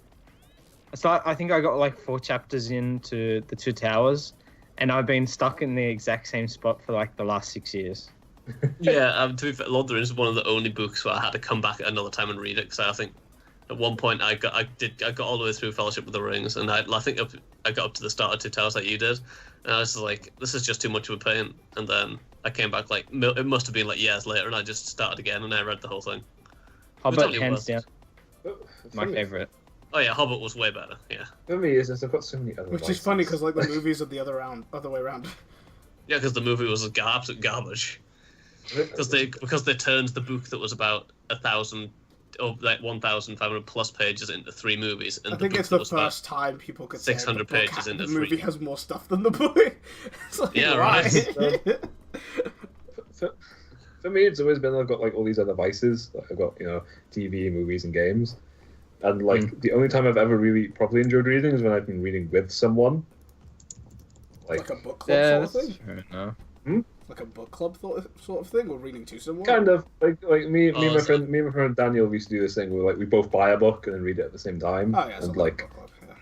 I think I got like 4 chapters into the Two Towers, and I've been stuck in the exact same spot for like the last 6 years. Yeah, to be fair, Lord of the Rings is one of the only books where I had to come back at another time and read it because I think at one point I got all the way through Fellowship with the Rings, and I think I got up to the start of Two Towers like you did, and I was like, this is just too much of a pain. And then I came back like it must have been like years later, and I just started again and I read the whole thing. Hobbit, totally hands worth down, For my me- favorite. Oh yeah, Hobbit was way better. Yeah, For me, is I've got so many other. Which is vices. funny because like the movies are the other way around. yeah, because the movie was absolute garbage. Because they turned the book that was about 1,000 or like 1,500 plus pages into 3 movies, and I think book it's that the was about first time people could say 600 the book pages into the movie 3. has more stuff than the book. It's like, Yeah, right. For me, it's always been I've got like all these other vices. Like, I've got TV, movies, and games, and like the only time I've ever really properly enjoyed reading is when I've been reading with someone. Like a book club Yeah, sort of that's thing. fair enough. Like a book club sort of thing, or reading to someone. Kind of like me and my so- friend Daniel we used to do this thing where like we both buy a book and then read it at the same time. Oh yeah, and something like book club. Yeah.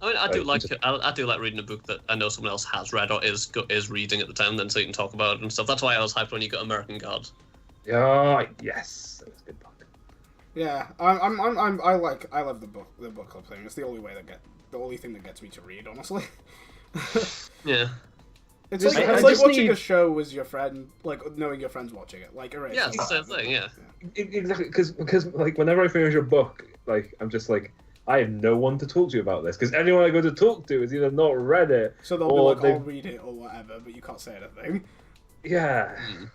I mean, I do Right, like I do like reading a book that I know someone else has read or is reading at the time, then so you can talk about it and stuff. That's why I was hyped when you got American Gods. yes, that was a good book. Yeah, I love the book club thing. It's the only thing that gets me to read, honestly. Yeah. It's Just- like, I it's like just watching need- a show with your friend, like knowing your friend's watching it. Like, Erase. Yeah, it's the same thing. Yeah. Exactly, because like whenever I finish a book, like I'm just like I have no one to talk to about this because anyone I go to talk to has either not read it. So they'll be or like, "I'll read it" or whatever, but you can't say anything. Yeah. Mm.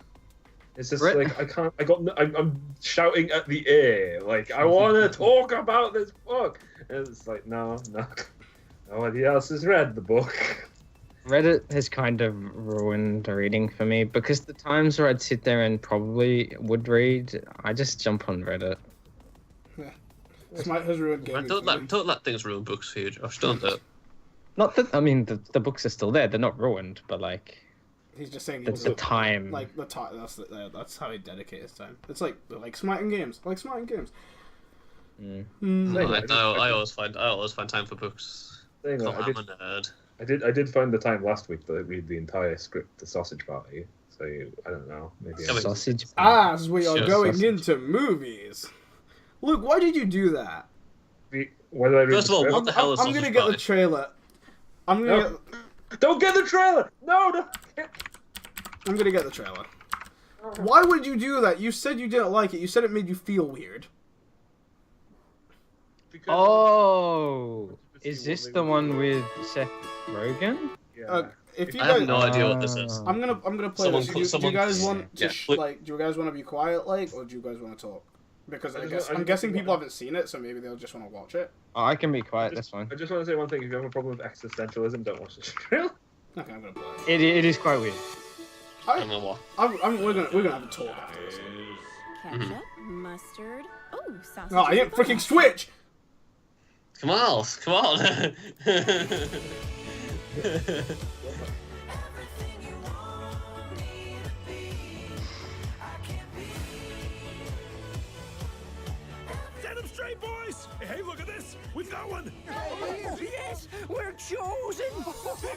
It's just Right. like I can't. I'm shouting at the air like I want to talk about this book, and it's like no. Nobody else has read the book. Reddit has kind of ruined reading for me because the times where I'd sit there and probably would read, I just jump on Reddit. Smite has ruined gaming. Don't let things ruin books for you, Josh. Don't do it. Not that I mean the books are still there; they're not ruined, but like He's just saying the time. Like the time. That's how he dedicates his time. It's like smarting games. Like smarting games. I always find time for books. Saying that, I'm a nerd. I did find the time last week to read the entire script, The Sausage Party. So I don't know, maybe. Sausage. As we are Sure, going sausage. into movies, Luke, why did you do that? Whether I read First of all, what the hell is I'm gonna Sausage get the Party? trailer. I'm gonna Don't get the trailer! No! I'm gonna get the trailer. Why would you do that? You said you didn't like it. You said it made you feel weird. Oh, is this the one with Seth Rogen? Yeah. If you I guys, have no idea what this is. I'm gonna play Someone this. cl- Do you someone- guys want to yeah. do you guys want to be quiet, or do you guys want to talk? Because I I'm just guessing want- people haven't seen it, so maybe they'll just want to watch it. Oh, I can be quiet. That's fine. I just want to say one thing. If you have a problem with existentialism, don't watch this trailer. Okay, I'm gonna play It is quite weird. I don't know what. we're gonna have a talk after this. Ketchup, mustard. Oh, sausage. Oh, I didn't freaking switch. Come on, come on. Set them straight, boys! Hey, look at this! We've got one! Yes, we're chosen.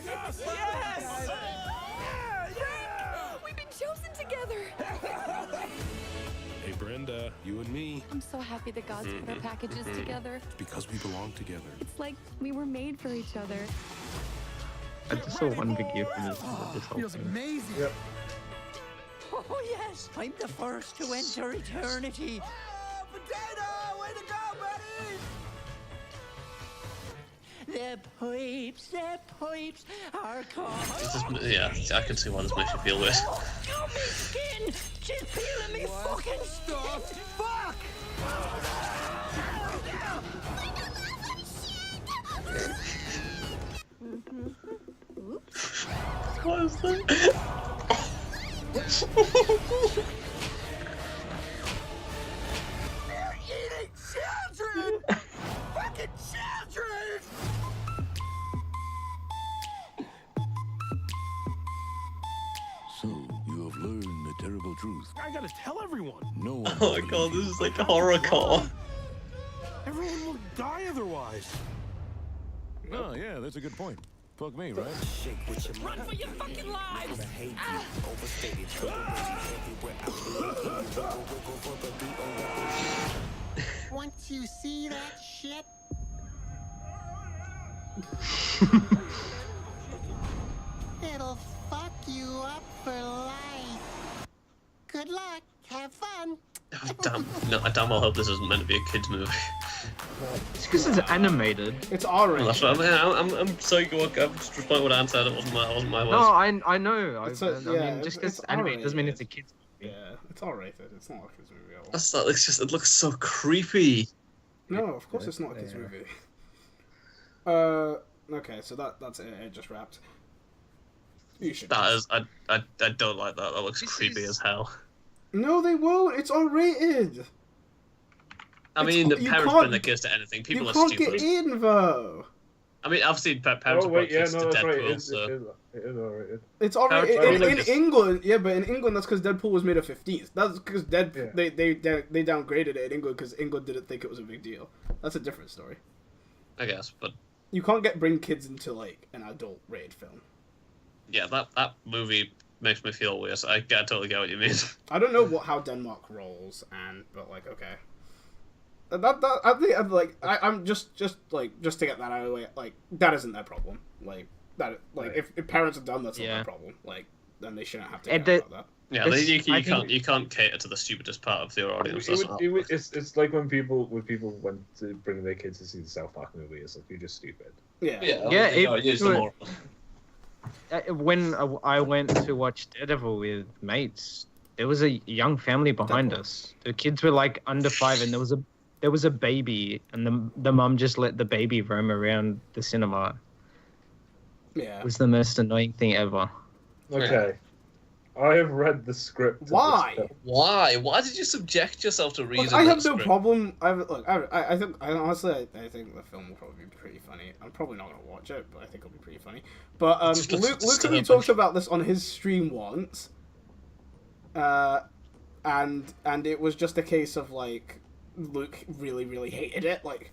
Yes! Yeah! We've been chosen together. Hey, Brenda, you and me. I'm so happy that God's put our packages together. It's because we belong together. It's like we were made for each other. I just saw one video from this whole Feels thing. amazing. Yep. Oh yes, I'm the first to enter eternity. Oh, potato! Way to go, buddy! The pipes are coming. Yeah, I can see why this makes you feel weird. Oh, me skin! She's peeling me fucking stuff! Fuck! What is that? They're eating children! Fucking children! So, you have learned the terrible truth. I gotta tell everyone. No one. Oh my god, this is like a horrorcore. Everyone will die otherwise. Oh, yeah, that's a good point. Fuck me, right? Run for your fucking lives! Once you see that shit, it'll fuck you up for life. Good luck. Have fun. Oh, damn, no, I damn well hope this isn't meant to be a kids movie. It's because it's animated. It's R Well, that's rated. what I'm sorry, I'm just responding what Dan said. It wasn't my No, words. I know. It's I a- yeah, mean, just it's because animated doesn't mean R-rated. it's a kids. Yeah, it's R rated. It's not a kids movie at all. That's not. It's just. It looks so creepy. No, of course it's not a kids movie. Okay, so that's it. It just wrapped. You should. That is. I don't like that. That looks This creepy is- as hell. No, they won't. It's R rated. I mean, the you parents can't- bring their kids to anything. People You are can't stupid. get in though. I mean, I've seen parents Oh bring wait, yeah, kids no, to that's right. Deadpool. It is alright. It's R Parents rated probably in just- England. Yeah, but in England that's because Deadpool was made of 15s. That's because Yeah. they downgraded it in England because England didn't think it was a big deal. That's a different story. I guess, but You can't bring kids into like an adult rated film. yeah, that movie makes me feel weird. I totally get what you mean. I don't know how Denmark rolls, but like okay. I think I'm just to get that out of the way. Like that isn't their problem. Like that Right. if parents are dumb, that's not Yeah. their problem. Like then they shouldn't have to And care the- about that. Yeah, It's- you I can't think- you can't cater to the stupidest part of your audience. That's not- It's like when people went to bring their kids to see the South Park movie. It's like you're just stupid. Yeah. Yeah, it- more. When I went to watch Daredevil with mates, there was a young family behind Deadpool. us. The kids were like under 5, and there was a baby, and the mum just let the baby roam around the cinema. Yeah. It was the most annoying thing ever. Okay. I have read the script. Why? Why? Why did you subject yourself to reading Look, I that have no script? problem. I think honestly, I think the film will probably be pretty funny. I'm probably not gonna watch it, but I think it'll be pretty funny. But Just looks Luke disturbing. talked about this on his stream once, and it was just a case of like Luke really hated it, like.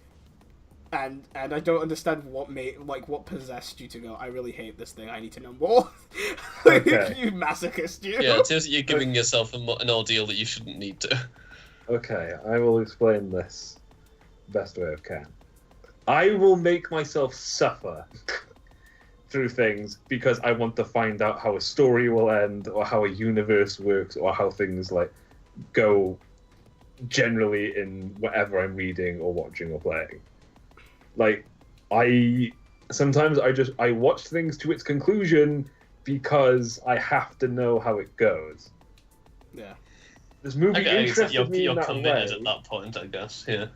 And I don't understand what possessed you to go, I really hate this thing, I need to know more. Okay. You masochist, you. Yeah, it seems that you're giving yourself an ordeal that you shouldn't need to. Okay, I will explain this the best way I can. I will make myself suffer through things because I want to find out how a story will end, or how a universe works, or how things like go generally in whatever I'm reading or watching or playing. Like, sometimes I watch things to its conclusion because I have to know how it goes. Yeah. This movie interested me in you're that committed way. at that point, I guess. Yeah.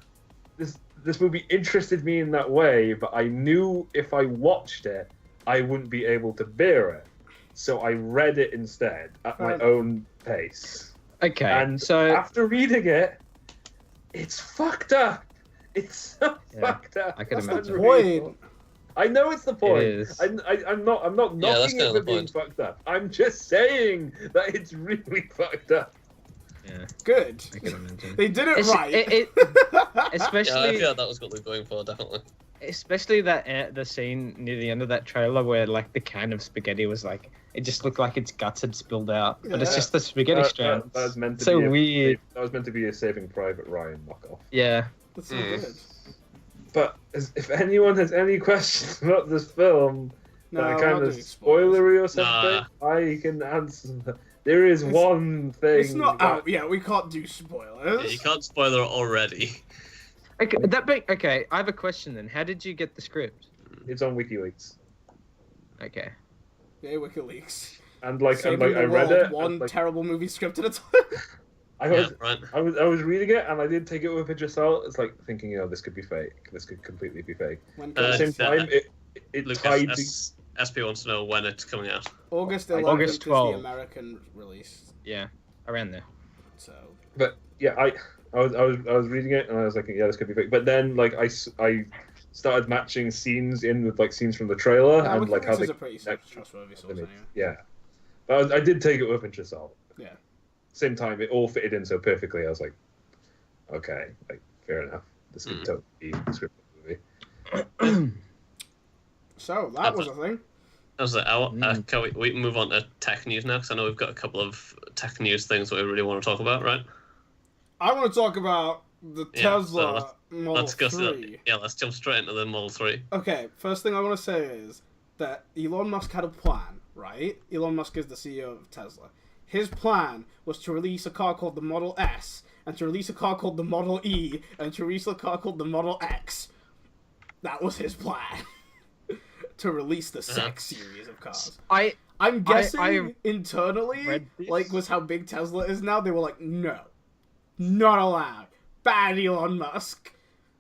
This movie interested me in that way, but I knew if I watched it, I wouldn't be able to bear it. So I read it instead at my own pace. Okay, And so after reading it, it's fucked up. It's so fucked up. I can That's imagine. the point. I know it's the point. It is. I'm not Yeah, that's knocking kind it of for the being point. fucked up. I'm just saying that it's really fucked up. Yeah, Good. I can imagine. They did it It's- right. Yeah, I Especially, feel like that was what they're going for, definitely. especially that the scene near the end of that trailer where like the can of spaghetti was like, it just looked like its guts had spilled out, but it's Yeah. just the spaghetti strands. That was meant to So be weird. That was meant to be a Saving Private Ryan knockoff. Yeah. That's so good. But if anyone has any questions about this film No, that are we're kind not of doing spoilers. spoilery or something, I can answer them. There is one thing. It's not that- out yet. We can't do Yeah, spoilers. you can't spoiler it already. Okay, I have a question then. How did you get the script? It's on WikiLeaks. Okay. Yeah, WikiLeaks. And like, Saving I the read world, it. one and, like, terrible movie script at a time. I Yeah, was, right. I was reading it, and I did take it with a pinch of salt. It's like thinking, this could be fake. This could completely be fake. When At the same time, it Lucas, tied. SP wants to know when it's coming out. August 11th August is the 12th. American release. Yeah, around there. So But yeah, I was reading it, and I was like, yeah, this could be fake. But then like I started matching scenes in with like scenes from the trailer, yeah, and like how WikiLeaks they is a pretty trustworthy source anyway. yeah. But I did take it with a pinch of salt. Yeah. Same time, it all fitted in so perfectly. I was like, okay, like fair enough. This could totally be a scripted movie. So that was a thing. That was it. Can we move on to tech news now? Because I know we've got a couple of tech news things that we really want to talk about, right? I want to talk about the Tesla Model let's go. 3. Yeah, let's jump straight into the Model 3. Okay, first thing I want to say is that Elon Musk had a plan, right? Elon Musk is the CEO of Tesla. His plan was to release a car called the Model S, and to release a car called the Model E, and to release a car called the Model X. That was his plan. To release the 6 series of cars. I'm guessing internally, like, was how big Tesla is now, they were like, no. Not allowed. Bad Elon Musk.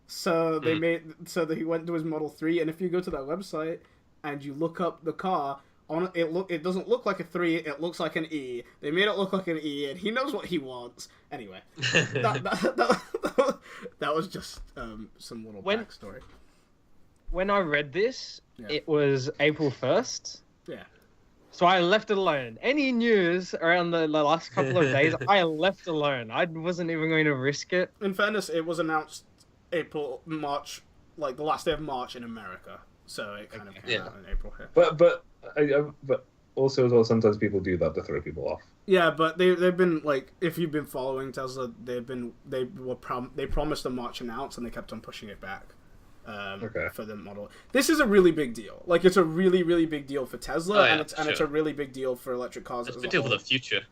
So they so that he went to his Model 3, and if you go to their website and you look up the car, it doesn't look like a 3, it looks like an E. They made it look like an E, and he knows what he wants. Anyway, that was just some little backstory. When I read this, it was April 1st. Yeah. So I left it alone. Any news around the last couple of days, I left alone. I wasn't even going to risk it. In fairness, it was announced March, like the last day of March in America. So it kind of came out in April here. But also as well, sometimes people do that to throw people off. Yeah, but they've been like, if you've been following Tesla, they promised a March announce and they kept on pushing it back. For the model. This is a really big deal. Like, it's a really, really big deal for Tesla, and it's a really big deal for electric cars. It's a big deal for the future.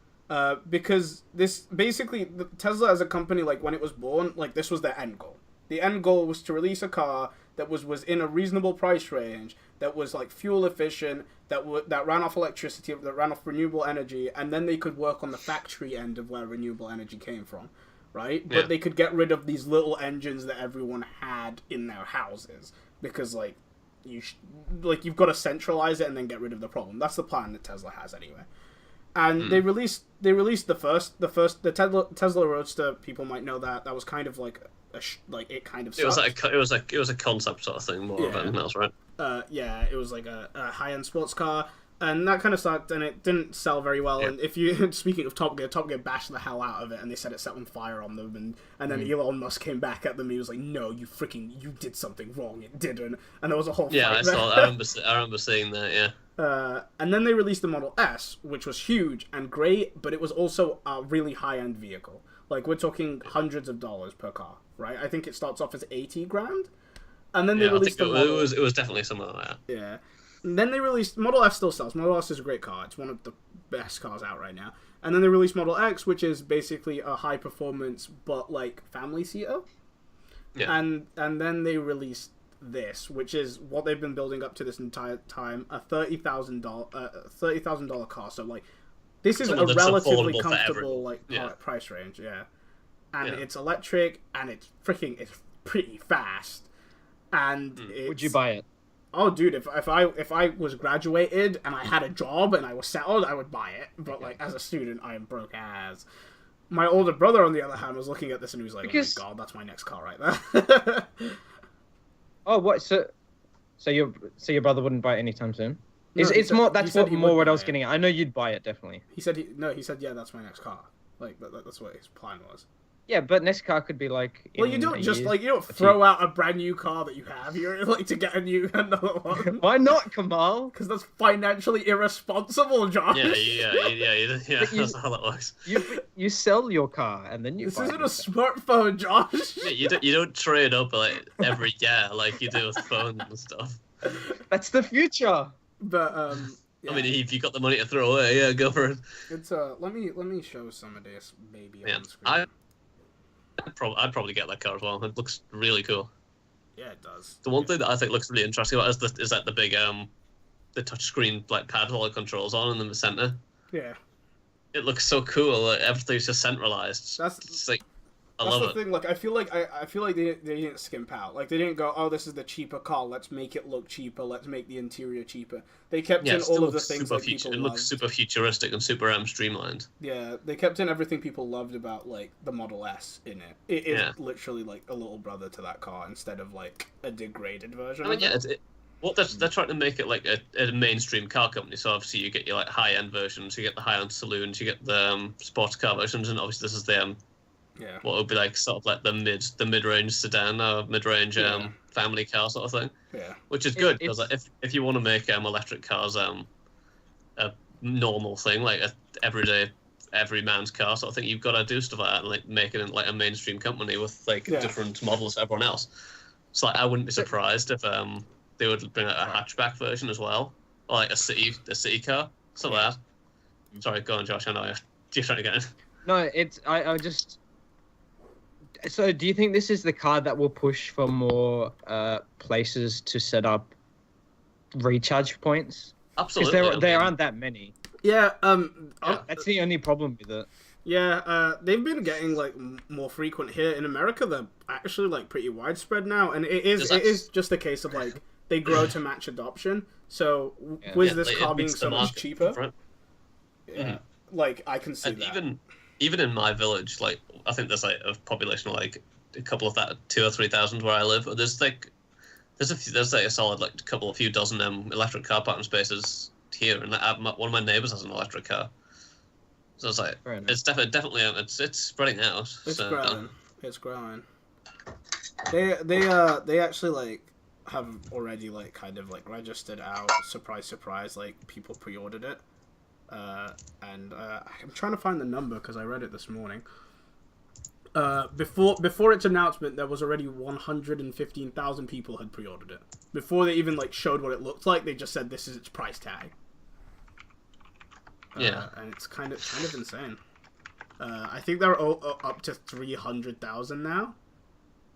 Because this basically Tesla as a company, like when it was born, like this was their end goal. The end goal was to release a car that was in a reasonable price range, that was like fuel efficient, that ran off electricity, that ran off renewable energy, and then they could work on the factory end of where renewable energy came from. Right? But they could get rid of these little engines that everyone had in their houses because, like, you've got to centralize it and then get rid of the problem. That's the plan that Tesla has anyway. And they released the Tesla Roadster. People might know that was kind of like it kind of sucked. It was a concept sort of thing more than anything else, right? Yeah, it was like a high-end sports car, and that kind of sucked, and it didn't sell very well. Yeah. And if you speaking of Top Gear bashed the hell out of it, and they said it set on fire on them, and then Elon Musk came back at them. He was like, "No, you did something wrong. It didn't." And there was a whole fight. I remember seeing that. Yeah. And then they released the Model S, which was huge and great, but it was also a really high-end vehicle. Like, we're talking hundreds of dollars per car, right? I think it starts off as $80,000. And then they released the Model... It was definitely something like that. Yeah. And then they released... Model S still sells. Model S is a great car. It's one of the best cars out right now. And then they released Model X, which is basically a high-performance, but, like, family seater. Yeah. And then they released this, which is what they've been building up to this entire time, a $30,000 car. So, like, this is a relatively comfortable price range, and it's electric, and it's pretty fast, and would you buy it? Oh, dude, if I was graduated and I had a job and I was settled, I would buy it. But like as a student, I am broke as. My older brother, on the other hand, was looking at this and he was like, "Oh my god, that's my next car right there." Oh, what? So your brother wouldn't buy it anytime soon? It's more what I was getting at. I know you'd buy it definitely. He said yeah, that's my next car. Like that's what his plan was. Yeah, but next car could be like. Well, you don't throw out a brand new car that you have. You're like to get another one. Why not, Kamal? Because that's financially irresponsible, Josh. Yeah. That's how that works. You sell your car and then you. This isn't a smartphone, Josh. Yeah, you don't trade up like every year like you do with phones and stuff. That's the future. But I mean, if you got the money to throw away, go for it. It's let me show some of this baby on screen. I'd probably get that car as well. It looks really cool. Yeah, it does. The one thing that I think looks really interesting about it is that the big the touchscreen like pad with all the controls on in the center. Yeah. It looks so cool. Like, everything's just centralized. That's like I love the thing. Like I feel like they didn't skimp out. Like they didn't go, "Oh, this is the cheaper car. Let's make it look cheaper. Let's make the interior cheaper." They kept in all of the things that people loved. It looks super futuristic and super streamlined. Yeah, they kept in everything people loved about like the Model S in it. It is literally like a little brother to that car instead of like a degraded version. I mean, they're trying to make it like a mainstream car company. So obviously you get your like high end versions, you get the high end saloons, you get the sports car versions, and obviously this is the what would be like sort of like the mid range sedan or mid range family car sort of thing. Yeah, which is good because like, if you want to make electric cars a normal thing, like a every man's car sort of thing, you've got to do stuff like that and like make it like a mainstream company with like different models to everyone else. So like I wouldn't be surprised if they would bring out a hatchback version as well, or like a city car, something like that. Sorry, go on, Josh. I know you're trying to get in. No, I just. So, do you think this is the car that will push for more places to set up recharge points? Absolutely. Because there aren't that many. Yeah. That's the only problem with it. Yeah. They've been getting like more frequent here in America. They're actually like pretty widespread now, and it is just a case of like they grow to match adoption. So with this car being so much cheaper, like I can see that. Even in my village, like I think there's like a population of like a couple of 2,000 or 3,000 where I live. There's like a solid like a few dozen electric car parking spaces here, and like, one of my neighbors has an electric car. So it's like it's definitely it's spreading out. It's growing. They actually like have already like kind of like registered out. Surprise! Like people pre-ordered it. And I'm trying to find the number because I read it this morning. Before its announcement, there was already 115,000 people had pre-ordered it. Before they even like showed what it looked like, they just said this is its price tag. And it's kind of insane. I think they're up to 300,000 now.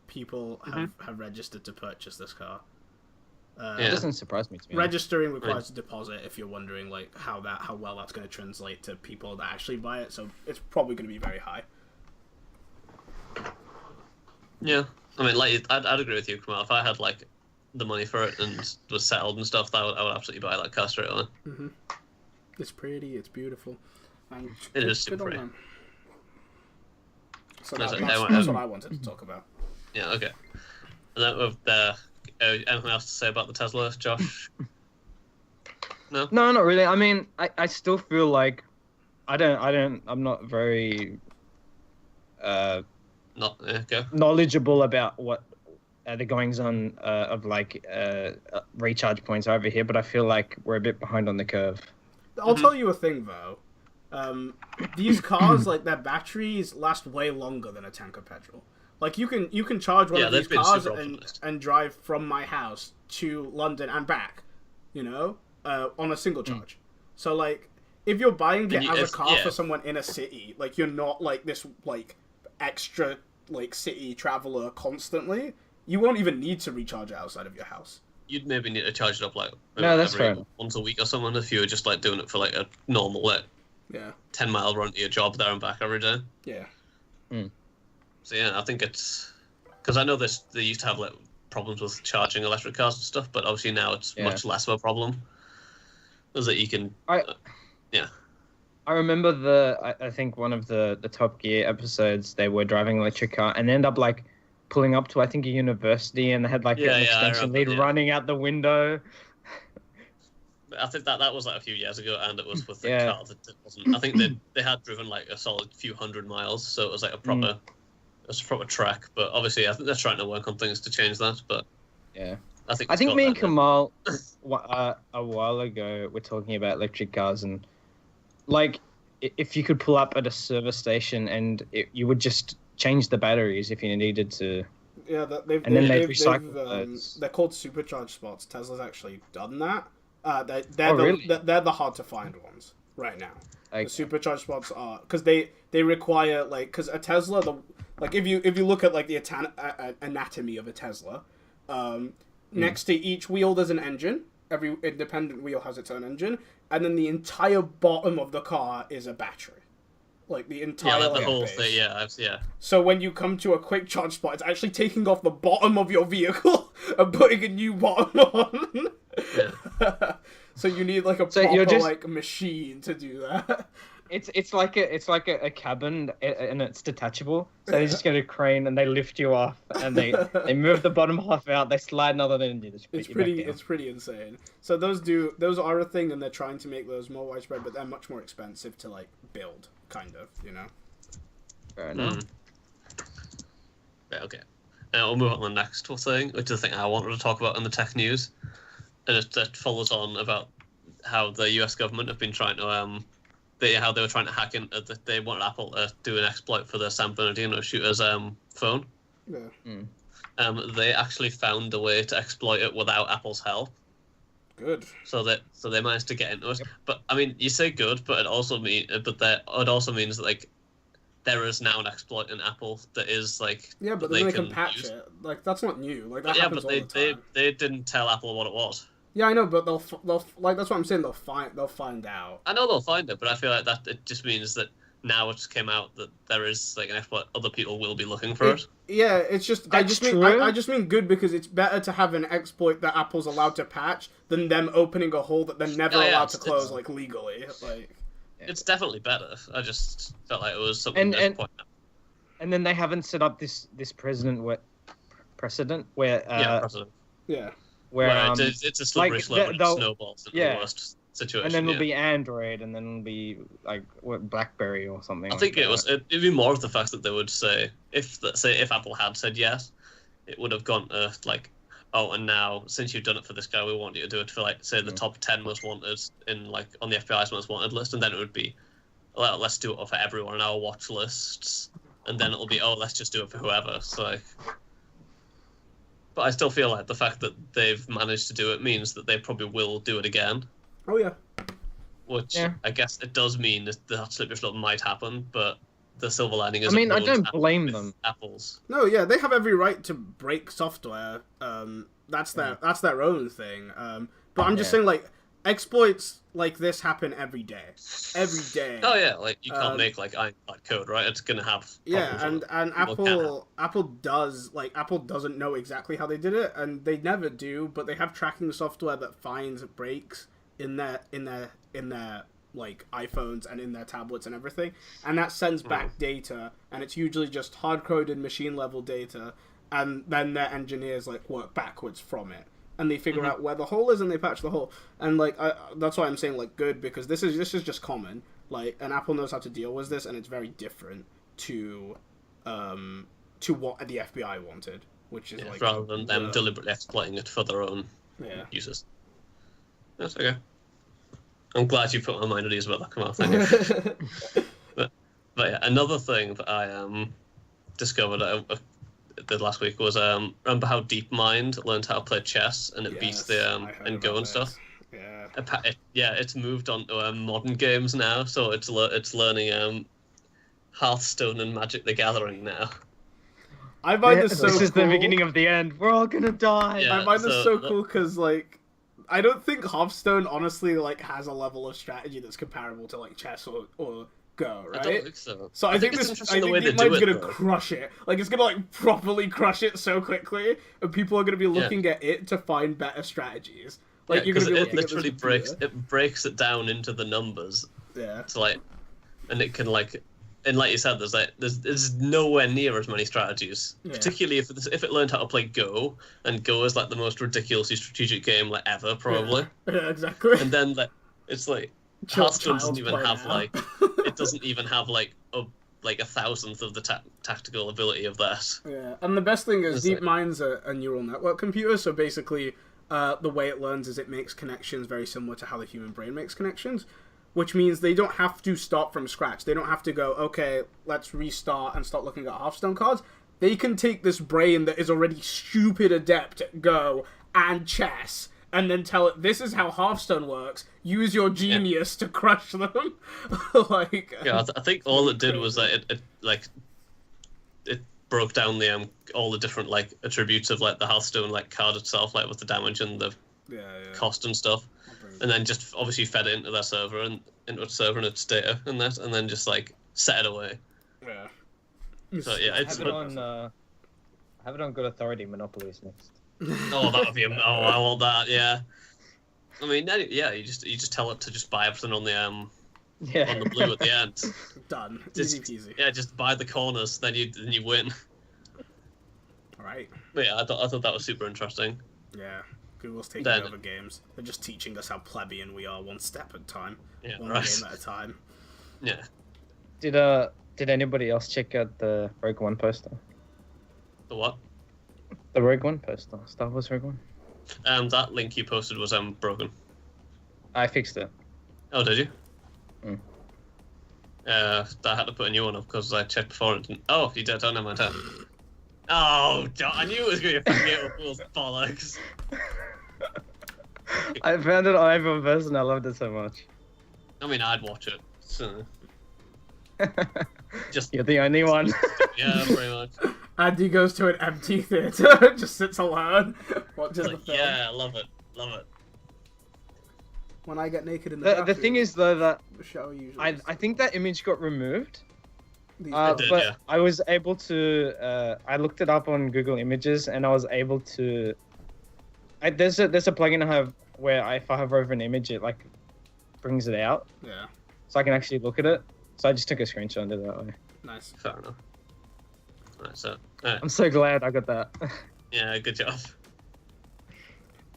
People have registered to purchase this car. It doesn't surprise me to me. Registering requires a deposit if you're wondering like how well that's going to translate to people that actually buy it. So it's probably going to be very high. Yeah, I mean, like I'd agree with you, Kamal. If I had like the money for it and was settled and stuff, I would absolutely buy that car straight away. It's pretty. It's beautiful. And It is good on super. them. So That's that's it. what I wanted to talk about. Yeah, okay. And then with anything else to say about the Tesla, Josh? No? No, not really. I mean, I still feel like I'm not very Go. knowledgeable about what the goings on of like recharge points over here, but I feel like we're a bit behind on the curve. I'll tell you a thing though. These cars, like their batteries, last way longer than a tank of petrol. Like you can charge one of these cars and drive from my house to London and back, you know, on a single charge. So like, if you're buying it as a car for someone in a city, like you're not like this like extra like city traveler constantly. You won't even need to recharge it outside of your house. You'd maybe need to charge it up like once a week or something if you were just like doing it for like a normal 10-mile run to your job there and back every day. Yeah. So yeah, I think it's because I know they used to have like problems with charging electric cars and stuff, but obviously now it's much less of a problem. Is that you can? I remember I think one of the Top Gear episodes, they were driving an electric car and end up like pulling up to I think a university, and they had like an extension lead running out the window. I think that was like a few years ago, and it was with the car that wasn't. I think they had driven like a solid few hundred miles, so it was like a proper track. But obviously, I think they're trying to work on things to change that. But I think me and Kamal a while ago were talking about electric cars, and like if you could pull up at a service station and you would just change the batteries if you needed to. Yeah, they've recycle those. They're called supercharge spots. Tesla's actually done that. They're the hard to find ones right now. Okay. The supercharge spots are because they require like because a Tesla if you look at like the anatomy of a Tesla, next to each wheel there's an engine. Every independent wheel has its own engine, and then the entire bottom of the car is a battery. Like the entire the whole base. thing, So when you come to a quick charge spot, it's actually taking off the bottom of your vehicle and putting a new bottom on. So you need like a proper like machine to do that. It's like a cabin and it's detachable. So they just get a crane and they lift you off and they move the bottom half out. They slide another thing and you just it's pretty insane. So those are a thing, and they're trying to make those more widespread, but they're much more expensive to like build, kind of, you know. Fair enough. Right, okay. Now we'll move on to the next thing, which is the thing I wanted to talk about in the tech news, and it follows on about how the U.S. government have been trying to how they were trying to hack in. They wanted Apple to do an exploit for the San Bernardino shooter's phone. Yeah. They actually found a way to exploit it without Apple's help. Good. So they managed to get into it. Yep. But I mean, you say good, but it also means that like there is now an exploit in Apple that is like but then they can patch it. Like that's not new. Like that happens all the time. They didn't tell Apple what it was. Yeah, I know, but they'll like that's what I'm saying. They'll find out. I know they'll find it, but I feel like that it just means that now it just came out that there is like an exploit. Other people will be looking for it. Yeah, it's just I just mean good, because it's better to have an exploit that Apple's allowed to patch than them opening a hole that they're never allowed to close like legally. Like it's definitely better. I just felt like it was something. And then they haven't set up this precedent where precedent. Yeah. Where it's a slippery slope and it snowballs into the worst situation. And then it'll be Android, and then it'll be like BlackBerry or something. I think it'd be more of the fact that they would say if Apple had said yes, it would have gone to like, oh, and now since you've done it for this guy, we want you to do it for like say the top 10 most wanted in like on the FBI's most wanted list, and then it would be, well, let's do it for everyone on our watch lists, and then it'll be, oh, let's just do it for whoever. So like. But I still feel like the fact that they've managed to do it means that they probably will do it again. Oh, yeah. Which I guess it does mean that slippery slope might happen, but the silver lining is. I mean, I don't blame them. Apple's. No, yeah, they have every right to break software. That's their own thing. But I'm just saying, like, exploits like this happen every day. Every day. Oh yeah, like you can't make like code, right? It's gonna have. Yeah, and Apple doesn't know exactly how they did it, and they never do. But they have tracking software that finds breaks in their like iPhones and in their tablets and everything, and that sends back data, and it's usually just hard-coded machine-level data, and then their engineers like work backwards from it, and they figure out where the hole is and they patch the hole. And like that's why I'm saying like good, because this is just common. Like, and Apple knows how to deal with this, and it's very different to what the FBI wanted, which is like rather than them deliberately exploiting it for their own users. That's okay. I'm glad you put my mind at ease about that, Kamal. Thank you. but yeah, another thing that I discovered did last week was remember how DeepMind learned how to play chess and it beats the and Go and stuff. Yeah. It's moved on to modern games now, so it's learning Hearthstone and Magic the Gathering now. I find this so cool. This is the beginning of the end. We're all gonna die. I find this so cool because like I don't think Hearthstone honestly like has a level of strategy that's comparable to like chess or Go, right? I don't think so. So I think DeepMind's gonna crush it. Like it's gonna like properly crush it so quickly, and people are gonna be looking at it to find better strategies. Like you're gonna be looking it literally breaks it down into the numbers. Yeah. So like, and it can like. And like you said, there's nowhere near as many strategies. Particularly if it learned how to play Go, and Go is like the most ridiculously strategic game like ever, probably. Yeah, exactly. And then like it's like Hearthstone doesn't even have like it doesn't even have like a 1,000th of the tactical ability of that. Yeah, and the best thing is DeepMind's a neural network computer, so basically the way it learns is it makes connections very similar to how the human brain makes connections. Which means they don't have to start from scratch. They don't have to go, okay, let's restart and start looking at Hearthstone cards. They can take this brain that is already stupid adept at Go and chess, and then tell it, this is how Hearthstone works. Use your genius to crush them. I think all it did was that it broke down the all the different like attributes of like the Hearthstone like card itself, like with the damage and the cost and stuff. And then just obviously fed it into their server and into its server and its data and that, and then just like set it away. Yeah. So yeah, it's have it on good authority. Monopoly's next. Oh, that would be I want that. Yeah. I mean, yeah, you just tell it to just buy everything on the on the blue at the end. Done. Just, easy peasy. Yeah, just buy the corners, then you win. Right. But yeah, I thought that was super interesting. Yeah. Google's taking over games. They're just teaching us how plebeian we are, one step at a time. Yeah, one game at a time. Yeah. Did anybody else check out the Rogue One poster? The what? The Rogue One poster. Star Wars Rogue One. That link you posted was broken. I fixed it. Oh, did you? I had to put a new one up because I checked before it didn't. Oh, you did. Oh, never mind. Oh, I knew it was going to be those bollocks. I found it on every person. I loved it so much. I mean, I'd watch it. So. You're the only one. Yeah, pretty much. Andy goes to an empty theater, just sits alone, watches the film. Yeah, love it. When I get naked in the bathroom, the thing is though that the show usually I think that image got removed. But I was able to. I looked it up on Google Images, and I was able to. There's a plugin I have where if I hover over an image, it like brings it out. Yeah. So I can actually look at it. So I just took a screenshot and did it that way. Nice. Fair enough. Alright, so. I'm so glad I got that. Yeah, good job.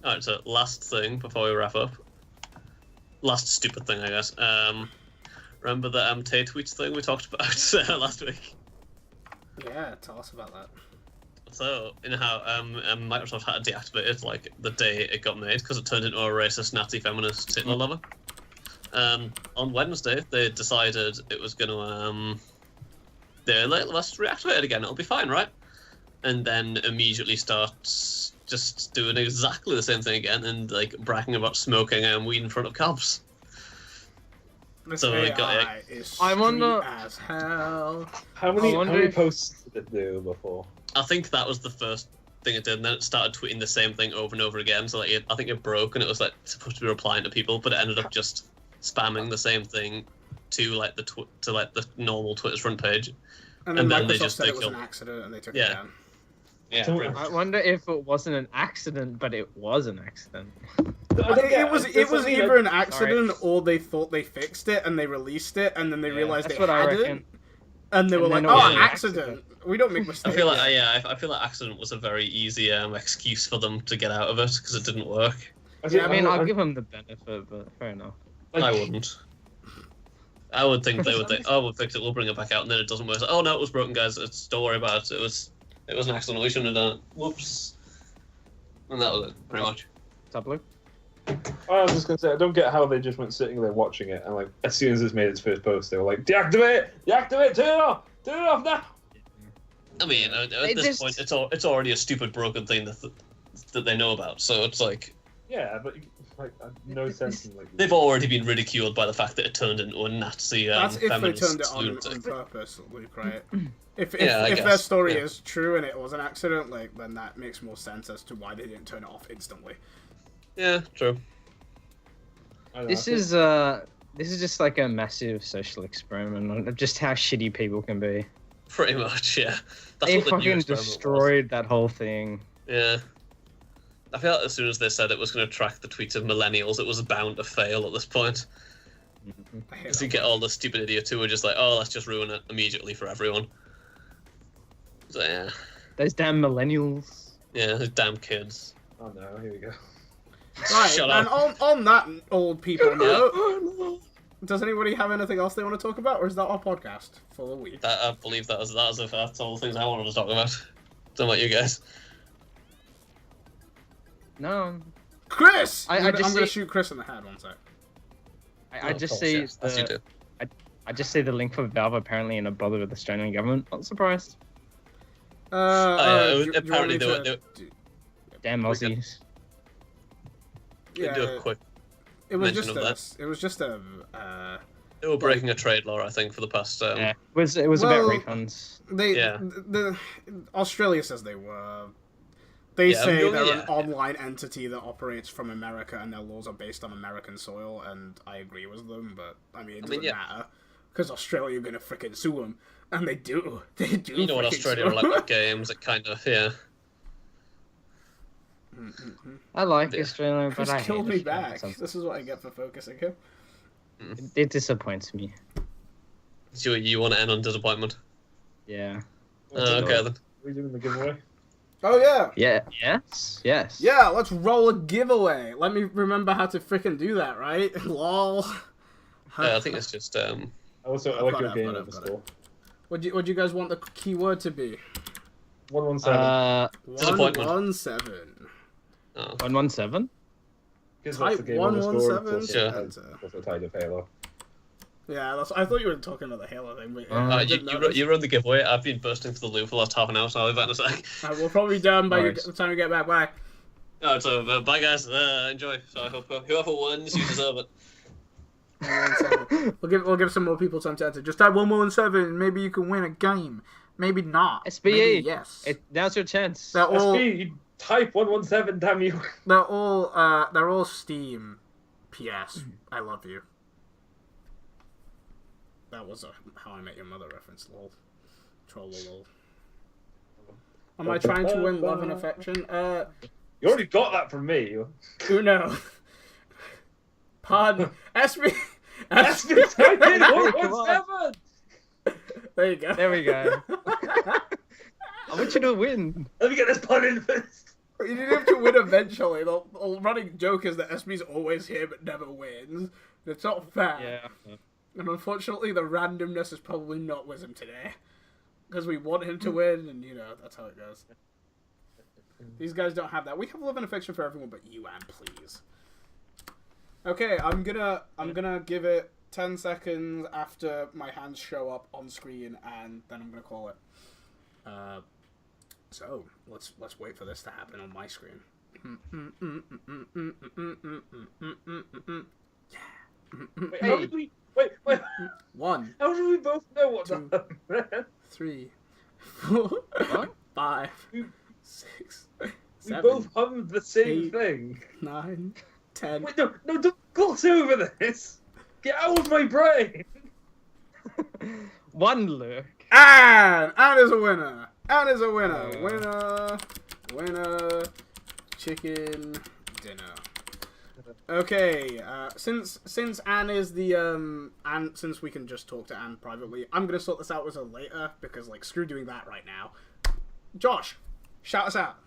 Alright, so last thing before we wrap up. Last stupid thing, I guess. Remember the Tay tweets thing we talked about last week? Yeah, tell us about that. So, you know how Microsoft had to deactivate it like the day it got made because it turned into a racist Nazi feminist Hitler lover. On Wednesday, they decided it was going to they're like, let's reactivate it again. It'll be fine, right? And then immediately starts just doing exactly the same thing again and like bragging about smoking weed in front of cops. So it got it. I'm on the as hell. How many posts did it do before? I think that was the first thing it did, and then it started tweeting the same thing over and over again. So like, I think it broke, and it was like supposed to be replying to people, but it ended up just spamming the same thing to like the normal Twitter's front page. And then Microsoft they just said it was an accident, and they took it down. Yeah. I wonder if it wasn't an accident, but it was an accident. It was either an accident or they thought they fixed it and they released it and then they realized they hadn't. And they were like, "Oh, accident. We don't make mistakes." I feel like I feel like accident was a very easy excuse for them to get out of it because it didn't work. Yeah, I mean, I'll give them the benefit, but fair enough. I wouldn't. I would think they would think, "Oh, we'll fix it. We'll bring it back out," and then it doesn't work. Oh no, it was broken, guys. Don't worry about it. It was an accident. We shouldn't have done it. Whoops. And that was it, pretty much. Taboo. I was just gonna say, I don't get how they just went sitting there watching it, and like as soon as it's made its first post, they were like, "Deactivate! Deactivate! Turn it off now!" I mean, at this point, it's already a stupid broken thing that they know about. So it's like, yeah, but like no sense in like. They've already been ridiculed by the fact that it turned into a Nazi. That's if they turned it on purpose, Luke, right? If their story is true and it was an accident, like then that makes more sense as to why they didn't turn it off instantly. Yeah, true. This is just like a massive social experiment of just how shitty people can be. Pretty much, yeah. That's they what the fucking destroyed that whole thing. Yeah. I feel like as soon as they said it was going to track the tweets of millennials, it was bound to fail at this point. Because you get all the stupid idiots who are just like, "Oh, let's just ruin it immediately for everyone." So yeah. Those damn millennials. Yeah, those damn kids. Oh no, here we go. Right, Shut and up. on that old people note, does anybody have anything else they want to talk about, or is that our podcast for the week? I believe that's all the things I wanted to talk about. Don't know about you guys. No. Chris! I'm going to shoot Chris in the head one sec. I just see I just see the link for Valve apparently in a bother with the Australian government. Not surprised. Apparently they were damn Aussies. Yeah, do a quick it was mention just of it was just a. They were breaking a trade law, I think, for the past. Yeah, it was about refunds. The Australia says they were. They say they're an online entity that operates from America, and their laws are based on American soil, and I agree with them. But I mean, it doesn't matter because Australia are gonna frickin' sue them, and they do. They do. You know what Australia are like with games? It kind of I like Australia, but I killed me back. This is what I get for focusing him. It disappoints me. So you want to end on disappointment? Yeah. Okay then. Are we doing the giveaway? Oh yeah. Yeah. Yes. Yes. Yeah. Let's roll a giveaway. Let me remember how to frickin' do that. Right? Lol. I think it's just. I like your game at the store. What do you guys want the keyword to be? 117. Disappointment. 117. 117? Type 117. Sure. That's a tied of Halo. Yeah, I thought you were talking about the Halo thing, but yeah, you run the giveaway. I've been bursting for the loop for the last half an hour, so I'll be back in a sec. We'll probably be done by the time we get back. Bye. Alright, so bye guys. Enjoy. So I hope whoever wins, you deserve it. We'll give some more people time to answer. Just type 117. Maybe you can win a game. Maybe not. SBE. Maybe yes. Now's your chance. They're all. SB, type 117. Damn you. They're all Steam. P.S. I love you. That was a How I Met Your Mother reference. Lol. Troll lol. Am I trying to win love and affection? You already got that from me. Uno. Pardon. SB. SB, type in 117. There you go. There we go. I want you to win. Let me get this pun in first. You didn't have to win eventually. The running joke is that SB's always here but never wins. It's not fair. Yeah. And unfortunately, the randomness is probably not with him today. Because we want him to win, and that's how it goes. These guys don't have that. We have love and affection for everyone but you, Anne, please. Okay, I'm gonna give it 10 seconds after my hands show up on screen, and then I'm gonna call it. So let's wait for this to happen on my screen. Wait, how did we? Wait. 1. How did we both know what's 2, up? 3, 4, 5, 6, 7. We both hummed the same 8, thing. 9, 10. Wait, no, don't gloss over this. Get out of my brain. 1, Luke. Anne is a winner. Anne is a winner. Winner. Chicken dinner. Okay, since Anne is the and since we can just talk to Anne privately, I'm gonna sort this out with her later because like screw doing that right now. Josh, shout us out.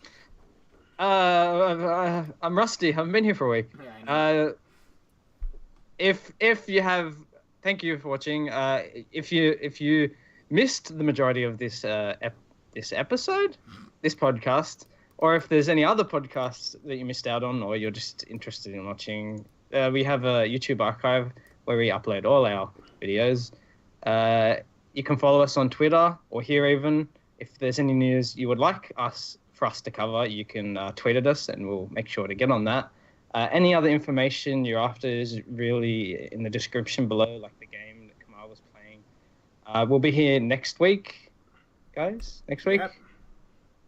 I'm rusty. I haven't been here for a week. Yeah, I know. If you have, thank you for watching. If you missed the majority of this this episode, this podcast, or if there's any other podcasts that you missed out on, or you're just interested in watching, we have a YouTube archive where we upload all our videos. You can follow us on Twitter or here even. If there's any news you would like for us to cover, you can tweet at us and we'll make sure to get on that. Any other information you're after is really in the description below, like the game that Kamal was playing. We'll be here next week, guys. Next week?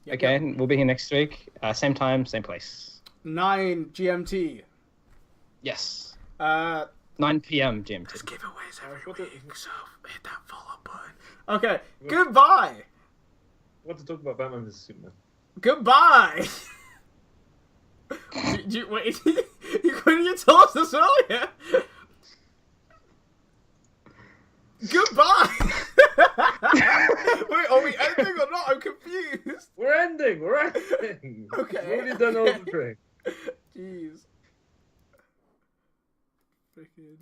Yep, okay, yep. We'll be here next week. Same time, same place. 9 GMT. Yes. 9 p.m. GMT. There's giveaways every week, so hit that follow button. Okay, goodbye. What to talk about Batman vs Superman? Goodbye. Wait, you couldn't tell us this earlier. Goodbye. Wait, are we ending or not? I'm confused. We're ending. Okay. We've already done all the tricks. Jeez. Freaking.